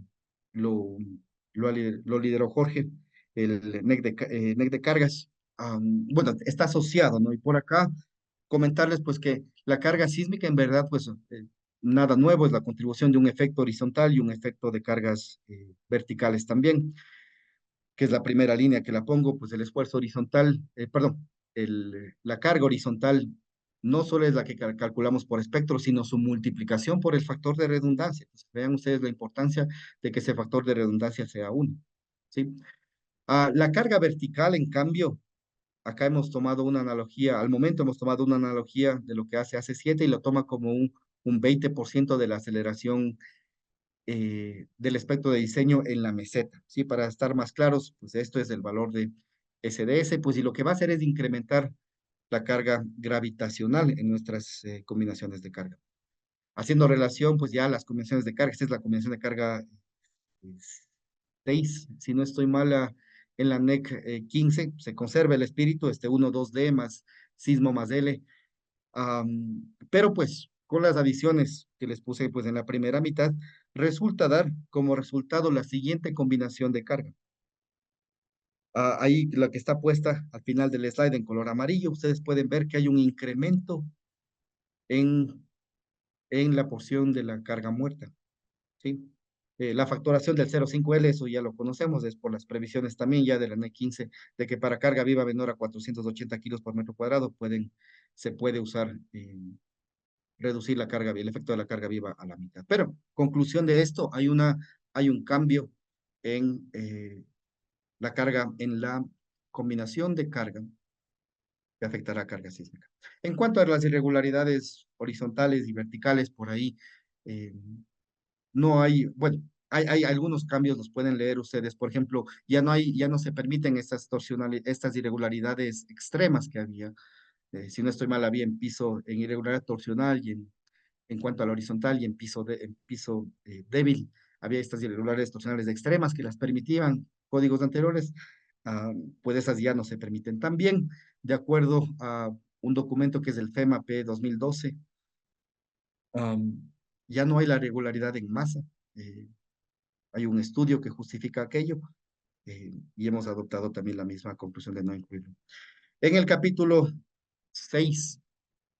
lo lideró Jorge, el NEC de cargas. Bueno, está asociado, ¿no? Y por acá comentarles pues que la carga sísmica en verdad pues nada nuevo, es la contribución de un efecto horizontal y un efecto de cargas verticales también, que es la primera línea que la pongo, pues el esfuerzo horizontal, perdón, la carga horizontal no solo es la que calculamos por espectro, sino su multiplicación por el factor de redundancia. Pues, vean ustedes la importancia de que ese factor de redundancia sea uno, ¿sí? La carga vertical, en cambio, acá hemos tomado una analogía, al momento hemos tomado una analogía de lo que hace 7 y lo toma como un 20% de la aceleración del espectro de diseño en la meseta, ¿sí? Para estar más claros, pues esto es el valor de SDS, pues y lo que va a hacer es incrementar la carga gravitacional en nuestras combinaciones de carga. Haciendo relación, pues ya las combinaciones de carga, esta es la combinación de carga 6, si no estoy mala, en la NEC 15, se conserva el espíritu, 1, 2D más sismo más L, pero pues con las adiciones que les puse pues en la primera mitad, resulta dar como resultado la siguiente combinación de carga. Ahí la que está puesta al final del slide en color amarillo, ustedes pueden ver que hay un incremento en, en la porción de la carga muerta, ¿sí? La factoración del 0,5L, eso ya lo conocemos, es por las previsiones también ya de la NEC 15, de que para carga viva menor a 480 kilos por metro cuadrado se puede usar reducir la carga, el efecto de la carga viva a la mitad. Pero, conclusión de esto, hay una hay un cambio en la carga, en la combinación de carga que afectará a carga sísmica. En cuanto a las irregularidades horizontales y verticales, por ahí eh, no hay, bueno, hay algunos cambios, los pueden leer ustedes. Por ejemplo, ya no se permiten estas irregularidades extremas que había. Si no estoy mal, había en piso, en irregularidad torsional y en cuanto al horizontal y en piso débil, había estas irregularidades torsionales extremas que las permitían códigos anteriores, ah, pues esas ya no se permiten. También, de acuerdo a un documento que es el FEMA-P 2012, ya no hay la regularidad en masa. eh, Hay un estudio que justifica aquello y hemos adoptado también la misma conclusión de no incluirlo. En el capítulo 6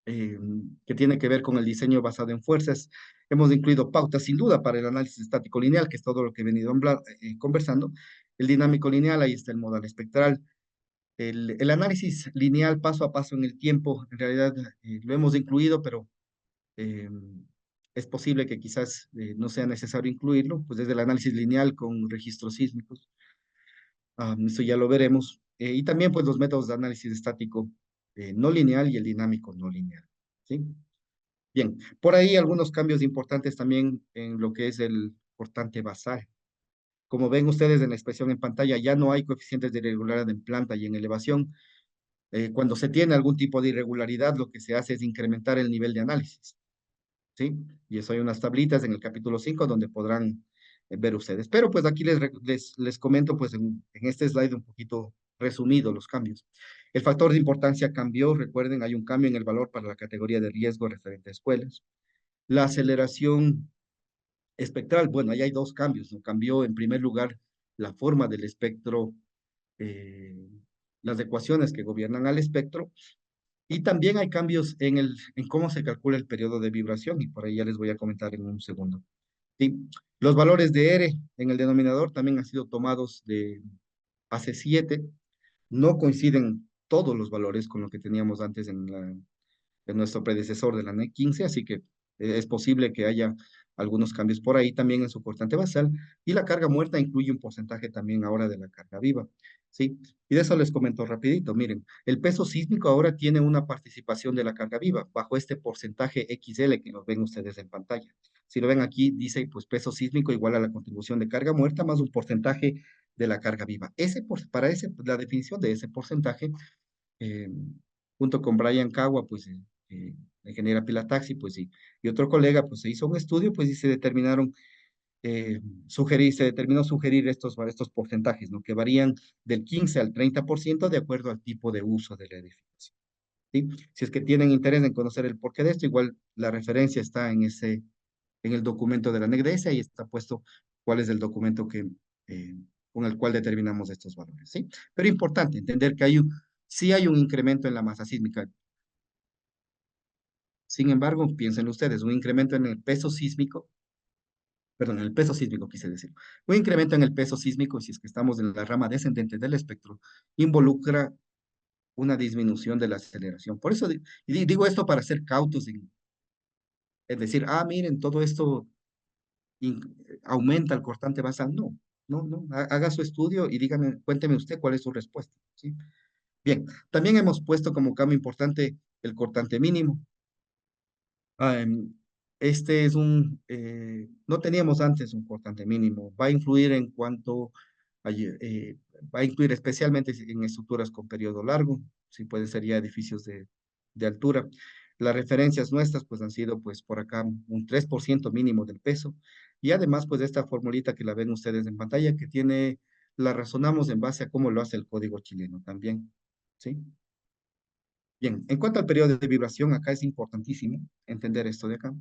eh, que tiene que ver con el diseño basado en fuerzas. Hemos incluido pautas sin duda para el análisis estático lineal, que es todo lo que he venido conversando. El dinámico lineal, ahí está el modal espectral. El análisis lineal paso a paso en el tiempo, en realidad lo hemos incluido, pero eh, es posible que quizás no sea necesario incluirlo, pues desde el análisis lineal con registros sísmicos. Eso ya lo veremos. Y también pues los métodos de análisis estático no lineal y el dinámico no lineal. ¿Sí? Bien, por ahí algunos cambios importantes también en lo que es el cortante basal. Como ven ustedes en la expresión en pantalla, ya no hay coeficientes de irregularidad en planta y en elevación. Cuando se tiene algún tipo de irregularidad, lo que se hace es incrementar el nivel de análisis. ¿Sí? Y eso hay unas tablitas en el capítulo 5 donde podrán ver ustedes. Pero pues aquí les comento pues en este slide un poquito resumido los cambios. El factor de importancia cambió, recuerden, hay un cambio en el valor para la categoría de riesgo referente a escuelas. La aceleración espectral, bueno, ahí hay dos cambios, ¿no? Cambió en primer lugar la forma del espectro, eh, las ecuaciones que gobiernan al espectro, y también hay cambios en cómo se calcula el periodo de vibración, y por ahí ya les voy a comentar en un segundo. ¿Sí? Los valores de R en el denominador también han sido tomados de AC7, no coinciden todos los valores con lo que teníamos antes de nuestro predecesor de la NEC 15, así que es posible que haya algunos cambios por ahí también en su cortante basal, y la carga muerta incluye un porcentaje también ahora de la carga viva, ¿sí? Y de eso les comento rapidito, miren, el peso sísmico ahora tiene una participación de la carga viva bajo este porcentaje XL que lo ven ustedes en pantalla. Si lo ven aquí, dice pues peso sísmico igual a la contribución de carga muerta más un porcentaje de la carga viva. La definición de ese porcentaje eh, junto con Brian Cagua, pues, la ingeniera Pilataxi, pues, y otro colega, pues, se hizo un estudio, pues, y se determinaron, se determinó sugerir estos porcentajes, ¿no? Que varían del 15 al 30% de acuerdo al tipo de uso de la edificación, ¿sí? Si es que tienen interés en conocer el porqué de esto, igual la referencia está en el documento de la NECDES, ahí está puesto cuál es el documento eh, con el cual determinamos estos valores, ¿sí? Pero importante entender que sí hay un incremento en la masa sísmica. Sin embargo, piensen ustedes, un incremento en el peso sísmico, perdón, en el peso sísmico quise decir, un incremento en el peso sísmico, si es que estamos en la rama descendente del espectro, involucra una disminución de la aceleración. Por eso digo esto para ser cautos, es decir, miren, todo esto aumenta el cortante basal. No, no, no. Haga su estudio y dígame, cuénteme usted cuál es su respuesta. ¿Sí? Bien, también hemos puesto como cambio importante el cortante mínimo. Ah, este es no teníamos antes un cortante mínimo. Va a influir en cuanto va a incluir especialmente en estructuras con periodo largo, si pueden ser ya edificios de altura. Las referencias nuestras pues han sido pues por acá un 3% mínimo del peso y además pues esta formulita que la ven ustedes en pantalla la razonamos en base a cómo lo hace el código chileno también, ¿sí? Bien, en cuanto al periodo de vibración, acá es importantísimo entender esto de acá.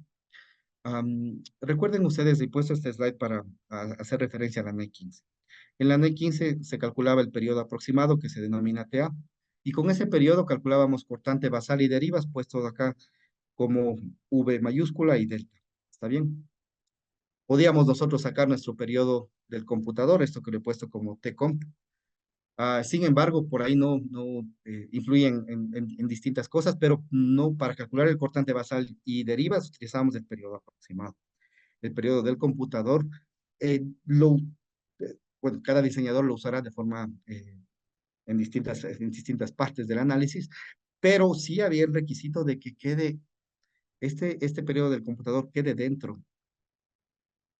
Recuerden ustedes, he puesto este slide para hacer referencia a la NEC 15. En la NEC 15 se calculaba el periodo aproximado que se denomina TA, y con ese periodo calculábamos cortante basal y derivas puestos acá como V mayúscula y delta. ¿Está bien? Podíamos nosotros sacar nuestro periodo del computador, esto que lo he puesto como TComp. Sin embargo, por ahí no influyen en distintas cosas, pero no para calcular el cortante basal y derivas utilizamos el periodo aproximado. El periodo del computador lo, bueno, cada diseñador lo usará de forma en distintas partes del análisis, pero sí había el requisito de que quede este periodo del computador quede dentro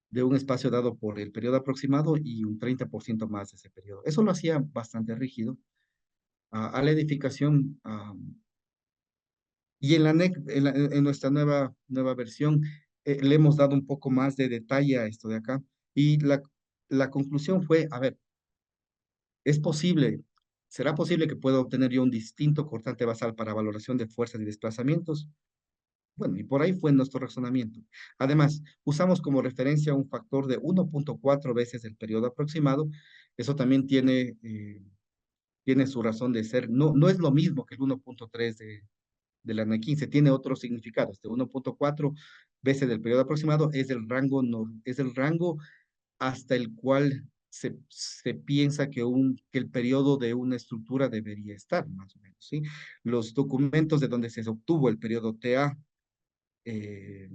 de un espacio dado por el periodo aproximado y un 30% más de ese periodo. Eso lo hacía bastante rígido a la edificación. Y en la NEC, en nuestra nueva versión, le hemos dado un poco más de detalle a esto de acá. Y la conclusión fue, a ver, es posible, será posible que pueda obtener yo un distinto cortante basal para valoración de fuerzas y desplazamientos. Bueno, y por ahí fue nuestro razonamiento. Además, usamos como referencia un factor de 1.4 veces el periodo aproximado. Eso también tiene su razón de ser. No, no es lo mismo que el 1.3 de la NE15, tiene otro significado. Este 1.4 veces el periodo aproximado es el rango, no, es el rango hasta el cual se piensa que el periodo de una estructura debería estar, más o menos, ¿sí? Los documentos de donde se obtuvo el periodo TA, eh,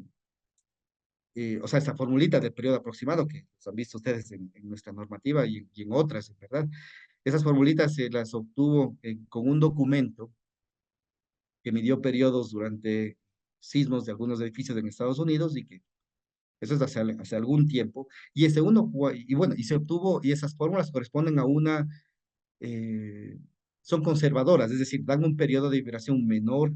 o sea, esa formulita del periodo aproximado que los han visto ustedes en nuestra normativa y en otras, ¿verdad? Esas formulitas se las obtuvo con un documento que midió periodos durante sismos de algunos edificios en Estados Unidos y que eso es hace algún tiempo. Y ese y bueno, y se obtuvo, y esas fórmulas corresponden a eh, son conservadoras, es decir, dan un periodo de vibración menor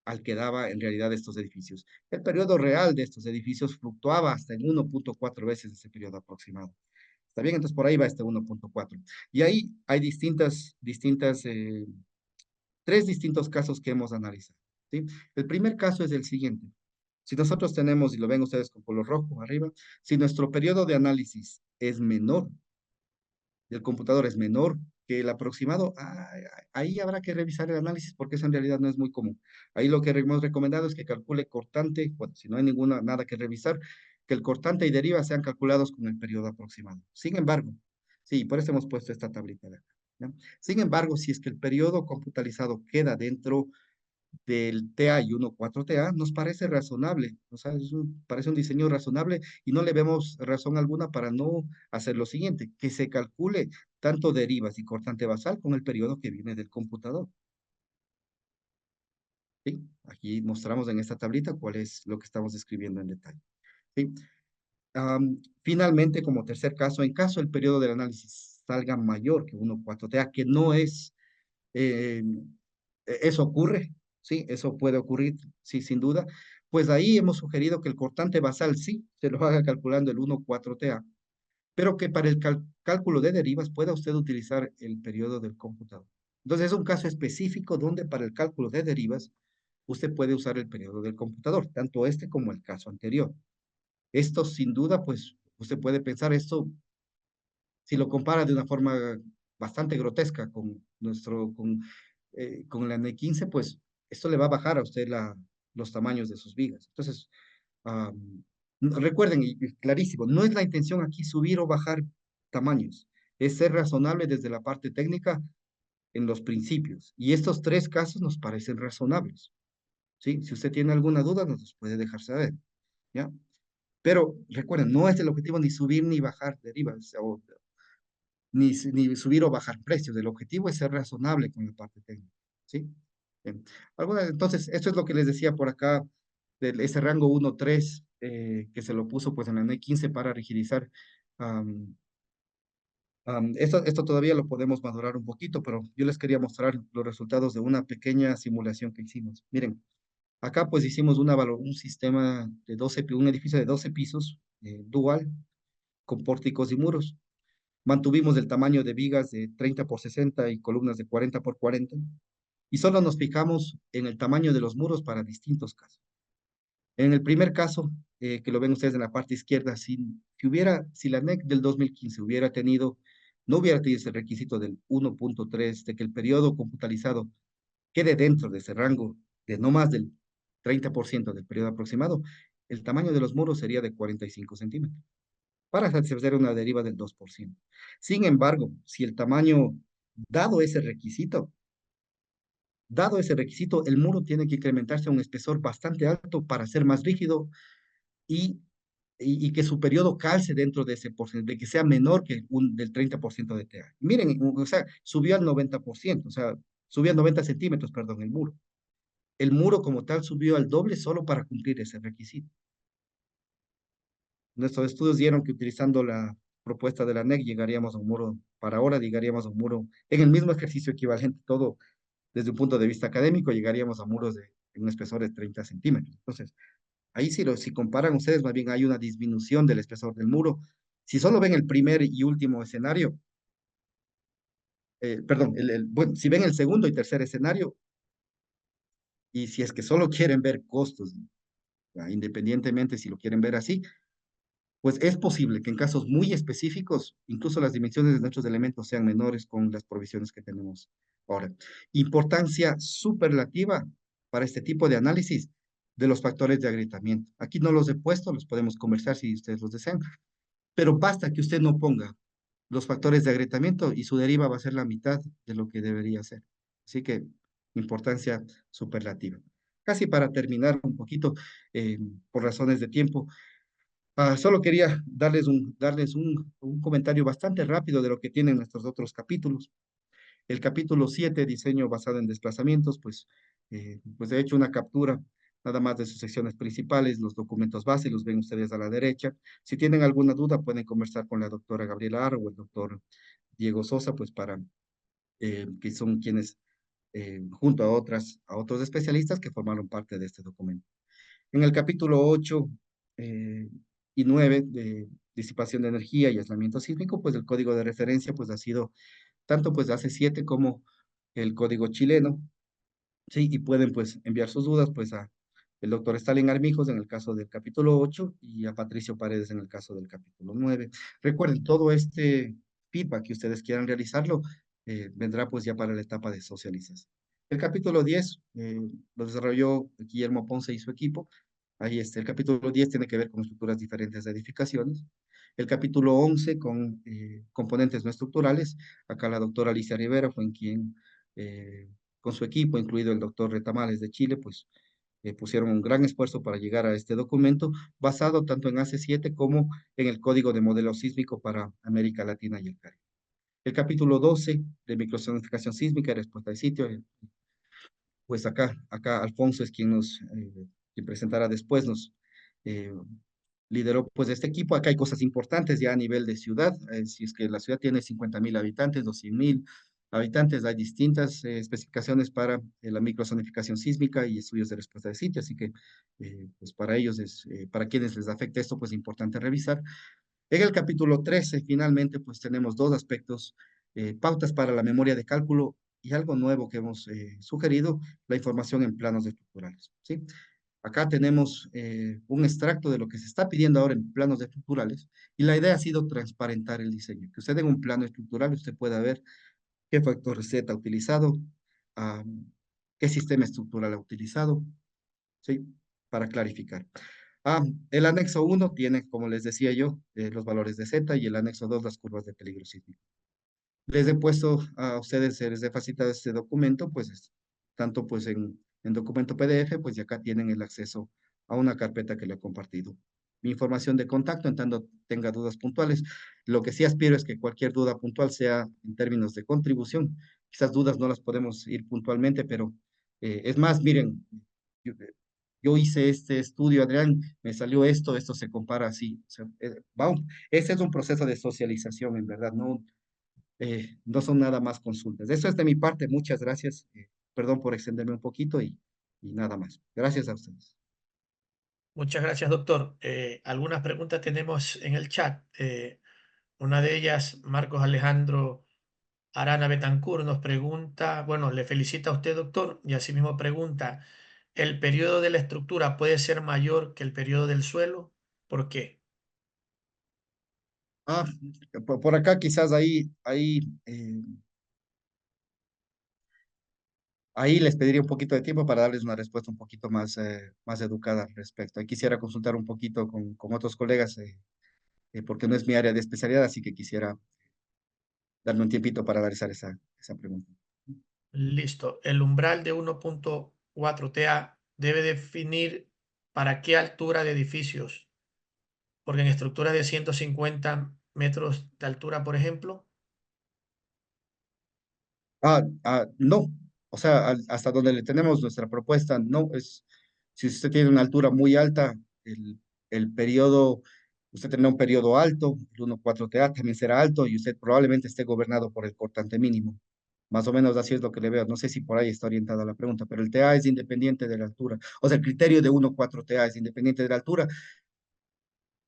al que daba en realidad estos edificios. El periodo real de estos edificios fluctuaba hasta en 1.4 veces ese periodo aproximado. ¿Está bien? Entonces por ahí va este 1.4. Y ahí hay tres distintos casos que hemos analizado, ¿sí? El primer caso es el siguiente. Si nosotros tenemos, y lo ven ustedes con color rojo arriba, si nuestro periodo de análisis es menor, del computador es menor que el aproximado, ahí habrá que revisar el análisis porque eso en realidad no es muy común. Ahí lo que hemos recomendado es que calcule cortante, bueno, si no hay nada que revisar, que el cortante y deriva sean calculados con el periodo aproximado. Sin embargo, sí, por eso hemos puesto esta tablita de acá, ¿ya? Sin embargo, si es que el periodo computalizado queda dentro del TA y 1.4TA nos parece razonable, o sea, parece un diseño razonable y no le vemos razón alguna para no hacer lo siguiente, que se calcule tanto derivas y cortante basal con el periodo que viene del computador. ¿Sí? Aquí mostramos en esta tablita cuál es lo que estamos describiendo en detalle. ¿Sí? Finalmente, como tercer caso, en caso el periodo del análisis salga mayor que 1.4TA, que no es eh, eso ocurre, sí, eso puede ocurrir, sí, sin duda. Pues ahí hemos sugerido que el cortante basal sí se lo haga calculando el 1,4TA, pero que para el cálculo de derivas pueda usted utilizar el periodo del computador. Entonces es un caso específico donde para el cálculo de derivas usted puede usar el periodo del computador, tanto este como el caso anterior. Esto sin duda, pues usted puede pensar esto si lo compara de una forma bastante grotesca con la N15, pues esto le va a bajar a usted los tamaños de sus vigas. Entonces, recuerden, y clarísimo, no es la intención aquí subir o bajar tamaños, es ser razonable desde la parte técnica en los principios. Y estos tres casos nos parecen razonables, ¿sí? Si usted tiene alguna duda, nos los puede dejar saber, ¿ya? Pero recuerden, no es el objetivo ni subir ni bajar derivas ni subir o bajar precios. El objetivo es ser razonable con la parte técnica, ¿sí? Bien. Entonces, esto es lo que les decía por acá, de ese rango 1-3 que se lo puso pues en la NE15 para rigidizar. Am, esto todavía lo podemos madurar un poquito, pero yo les quería mostrar los resultados de una pequeña simulación que hicimos. Miren, acá pues hicimos un sistema de 12, un edificio de 12 pisos, dual, con pórticos y muros. Mantuvimos el tamaño de vigas de 30 por 60 y columnas de 40 por 40. Y solo nos fijamos en el tamaño de los muros para distintos casos. En el primer caso, que lo ven ustedes en la parte izquierda, si la NEC del 2015 no hubiera tenido ese requisito del 1.3, de que el periodo computalizado quede dentro de ese rango de no más del 30% del periodo aproximado, el tamaño de los muros sería de 45 centímetros para satisfacer una deriva del 2%. Sin embargo, si el tamaño, dado ese requisito, dado ese requisito, el muro tiene que incrementarse a un espesor bastante alto para ser más rígido y y que su periodo calce dentro de ese porcentaje, de que sea menor que del 30% de TA. Miren, o sea, subió al 90%, o sea, subió a 90 centímetros, perdón, el muro. El muro como tal subió al doble solo para cumplir ese requisito. Nuestros estudios dieron que utilizando la propuesta de la NEC llegaríamos a un muro, para ahora llegaríamos a un muro, en el mismo ejercicio equivalente, todo desde un punto de vista académico, llegaríamos a muros de un espesor de 30 centímetros. Entonces, ahí si comparan ustedes, más bien hay una disminución del espesor del muro. Si solo ven el primer y último escenario, perdón, bueno, si ven el segundo y tercer escenario, y si es que solo quieren ver costos, independientemente si lo quieren ver así, pues es posible que en casos muy específicos, incluso las dimensiones de nuestros elementos sean menores con las provisiones que tenemos ahora. Importancia superlativa para este tipo de análisis de los factores de agrietamiento. Aquí no los he puesto, los podemos conversar si ustedes los desean, pero basta que usted no ponga los factores de agrietamiento y su deriva va a ser la mitad de lo que debería ser. Así que importancia superlativa. Casi para terminar un poquito, por razones de tiempo, solo quería darles un comentario bastante rápido de lo que tienen nuestros otros capítulos. El capítulo 7, diseño basado en desplazamientos, pues he hecho una captura nada más de sus secciones principales, los documentos base, los ven ustedes a la derecha. Si tienen alguna duda, pueden conversar con la doctora Gabriela Aro o el doctor Diego Sosa, pues que son quienes, junto a otros especialistas que formaron parte de este documento. En el capítulo 8 y 9 de disipación de energía y aislamiento sísmico, pues el código de referencia pues ha sido tanto pues hace 7 como el código chileno, ¿sí? Y pueden pues enviar sus dudas pues a el doctor Stalin Armijos en el caso del capítulo 8 y a Patricio Paredes en el caso del capítulo 9. Recuerden, todo este feedback que ustedes quieran realizarlo vendrá pues ya para la etapa de socialización. El capítulo 10 lo desarrolló Guillermo Ponce y su equipo. Ahí está, el capítulo 10 tiene que ver con estructuras diferentes de edificaciones. El capítulo 11 con componentes no estructurales. Acá la doctora Alicia Rivera fue en quien con su equipo, incluido el doctor Retamales de Chile, pues pusieron un gran esfuerzo para llegar a este documento, basado tanto en AC7 como en el Código de Modelo Sísmico para América Latina y el Caribe. El capítulo 12 de microsonificación sísmica y respuesta de sitio, pues acá Alfonso es quien presentará después, nos eh, lideró pues este equipo. Acá hay cosas importantes ya a nivel de ciudad, si es que la ciudad tiene 50.000 habitantes o 100.000 habitantes, hay distintas especificaciones para la microzonificación sísmica y estudios de respuesta de sitio, así que pues para ellos, para quienes les afecta esto, pues importante revisar. En el capítulo 13, finalmente, pues tenemos dos aspectos, pautas para la memoria de cálculo y algo nuevo que hemos sugerido, la información en planos estructurales, ¿sí? Acá tenemos un extracto de lo que se está pidiendo ahora en planos estructurales y la idea ha sido transparentar el diseño. Que usted en un plano estructural usted pueda ver qué factor Z ha utilizado, ah, qué sistema estructural ha utilizado, ¿sí? Para clarificar. Ah, el anexo 1 tiene, como les decía yo, los valores de Z y el anexo 2 las curvas de peligro sísmico. Les he puesto a ustedes, se les he facilitado este documento, pues tanto pues en documento PDF, pues ya acá tienen el acceso a una carpeta que le he compartido. Mi información de contacto, en tanto tenga dudas puntuales. Lo que sí aspiro es que cualquier duda puntual sea en términos de contribución. Quizás dudas no las podemos ir puntualmente, pero es más, miren, yo, yo hice este estudio, Adrián, me salió esto se compara así. O sea, ese es un proceso de socialización, en verdad, no son nada más consultas. Eso es de mi parte, muchas gracias. Perdón por extenderme un poquito y nada más. Gracias a ustedes. Muchas gracias, doctor. Algunas preguntas tenemos en el chat. Una de ellas, Marcos Alejandro Arana Betancourt nos pregunta, bueno, le felicita a usted, doctor, y asimismo pregunta, ¿el periodo de la estructura puede ser mayor que el periodo del suelo? ¿Por qué? Ah, por acá quizás ahí les pediría un poquito de tiempo para darles una respuesta un poquito más educada al respecto. Ahí quisiera consultar un poquito con otros colegas, porque no es mi área de especialidad, así que quisiera darme un tiempito para analizar esa pregunta. Listo. El umbral de 1.4 TA debe definir para qué altura de edificios Porque en estructuras de 150 metros de altura, por ejemplo, No, o sea, hasta donde le tenemos nuestra propuesta, no es, si usted tiene una altura muy alta, el periodo, usted tendrá un periodo alto, el 1,4 TA también será alto y usted probablemente esté gobernado por el cortante mínimo. Más o menos así es lo que le veo. No sé si por ahí está orientada la pregunta, pero el TA es independiente de la altura. O sea, el criterio de 1,4 TA es independiente de la altura,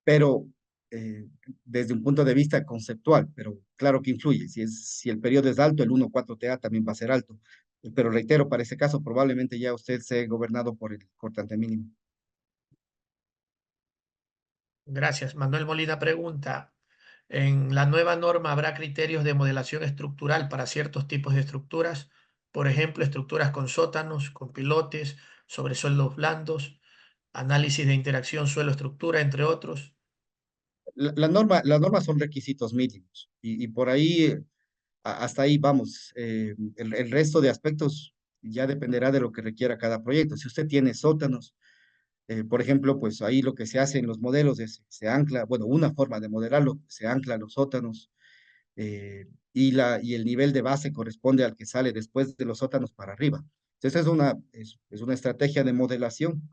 pero eh, desde un punto de vista conceptual, pero claro que influye. Si el periodo es alto, el 1,4 TA también va a ser alto. Pero reitero, para ese caso, probablemente ya usted sea gobernado por el cortante mínimo. gracias. Manuel Molina pregunta, ¿en la nueva norma habrá criterios de modelación estructural para ciertos tipos de estructuras? Por ejemplo, estructuras con sótanos, con pilotes, sobre suelos blandos, análisis de interacción suelo-estructura, entre otros. La norma son requisitos mínimos y por ahí, hasta ahí vamos. El resto de aspectos ya dependerá de lo que requiera cada proyecto. Si usted tiene sótanos, por ejemplo, pues ahí lo que se hace en los modelos es, se ancla, bueno, una forma de modelarlo, se ancla los sótanos y el nivel de base corresponde al que sale después de los sótanos para arriba. Entonces es una estrategia de modelación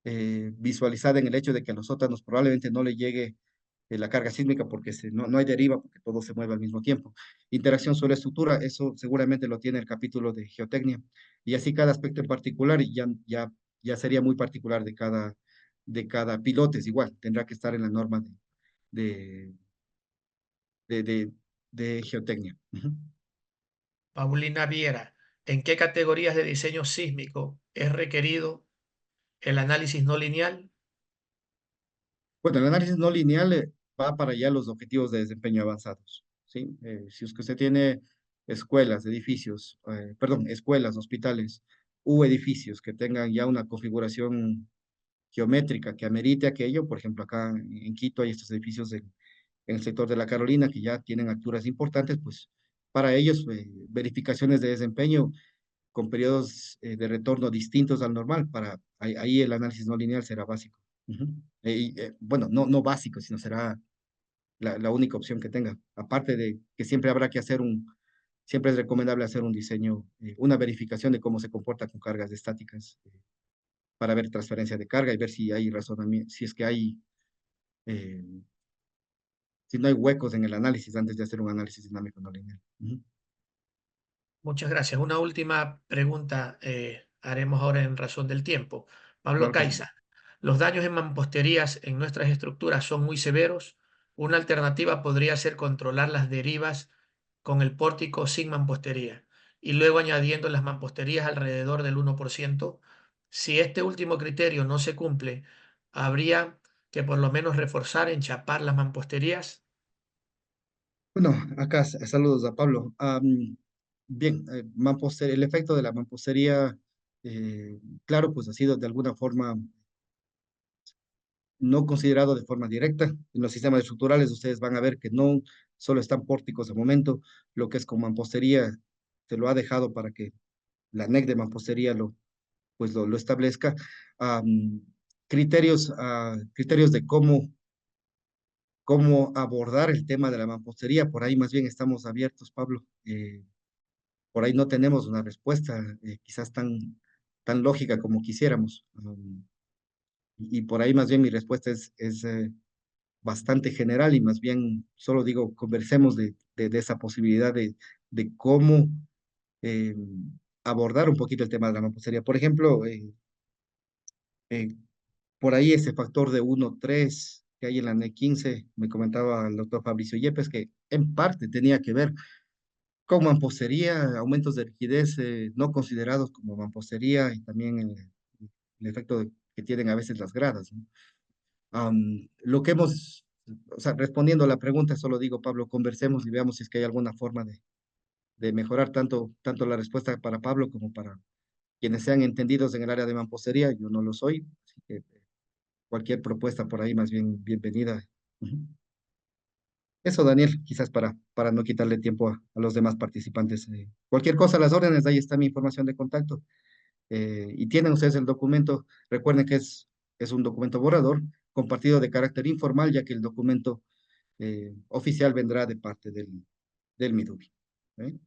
visualizada en el hecho de que a los sótanos probablemente no le llegue la carga sísmica porque no hay deriva, porque todo se mueve al mismo tiempo. Interacción sobre estructura, eso seguramente lo tiene el capítulo de geotecnia, y así cada aspecto en particular, y ya sería muy particular de cada pilote, es igual, tendrá que estar en la norma de, de, de, de geotecnia. Ujú. Paulina Viera, ¿en qué categorías de diseño sísmico es requerido el análisis no lineal? Bueno, el análisis no lineal va para allá los objetivos de desempeño avanzados, ¿sí? Si es que usted tiene escuelas, edificios, perdón, escuelas, hospitales u edificios que tengan ya una configuración geométrica que amerite aquello, por ejemplo, acá en Quito hay estos edificios en el sector de la Carolina que ya tienen alturas importantes, pues para ellos verificaciones de desempeño con periodos de retorno distintos al normal, ahí el análisis no lineal será básico. Ujú. Bueno, no básico, sino será la única opción que tenga. Aparte de que siempre habrá que hacer siempre es recomendable hacer un diseño, una verificación de cómo se comporta con cargas estáticas para ver transferencia de carga y ver si hay razonamiento, si es que hay, eh, si no hay huecos en el análisis antes de hacer un análisis dinámico no lineal. Ujú. Muchas gracias. Una última pregunta haremos ahora en razón del tiempo. Pablo Claro que sí. Caiza, los daños en mamposterías en nuestras estructuras son muy severos. Una alternativa podría ser controlar las derivas con el pórtico sin mampostería y luego añadiendo las mamposterías alrededor del 1%. Si este último criterio no se cumple, habría que por lo menos reforzar, enchapar las mamposterías. Bueno, acá saludos a Pablo. Bien, el efecto de la mampostería, claro, pues ha sido de alguna forma no considerado de forma directa. En los sistemas estructurales ustedes van a ver que no solo están pórticos de momento, lo que es con mampostería se lo ha dejado para que la NEC de mampostería lo establezca. Am, criterios de cómo abordar el tema de la mampostería, por ahí más bien estamos abiertos, Pablo. Por ahí no tenemos una respuesta quizás tan lógica como quisiéramos. Y por ahí más bien mi respuesta es bastante general y más bien solo digo, conversemos de esa posibilidad de cómo eh, abordar un poquito el tema de la mampostería. Por ejemplo, eh, por ahí ese factor de 1,3 que hay en la NE 15, me comentaba el doctor Fabricio Yepes, que en parte tenía que ver con mampostería, aumentos de rigidez no considerados como mampostería y también el efecto que tienen a veces las gradas, ¿no? Lo que o sea, respondiendo a la pregunta, solo digo, Pablo, conversemos y veamos si es que hay alguna forma de mejorar tanto la respuesta para Pablo como para quienes sean entendidos en el área de mampostería. Yo no lo soy, así que cualquier propuesta por ahí más bien bienvenida. Ujú. Eso, Daniel, quizás para no quitarle tiempo a los demás participantes. Cualquier cosa, las órdenes, ahí está mi información de contacto. Y tienen ustedes el documento. Recuerden que es un documento borrador compartido de carácter informal, ya que el documento oficial vendrá de parte del Midubi. ¿Eh?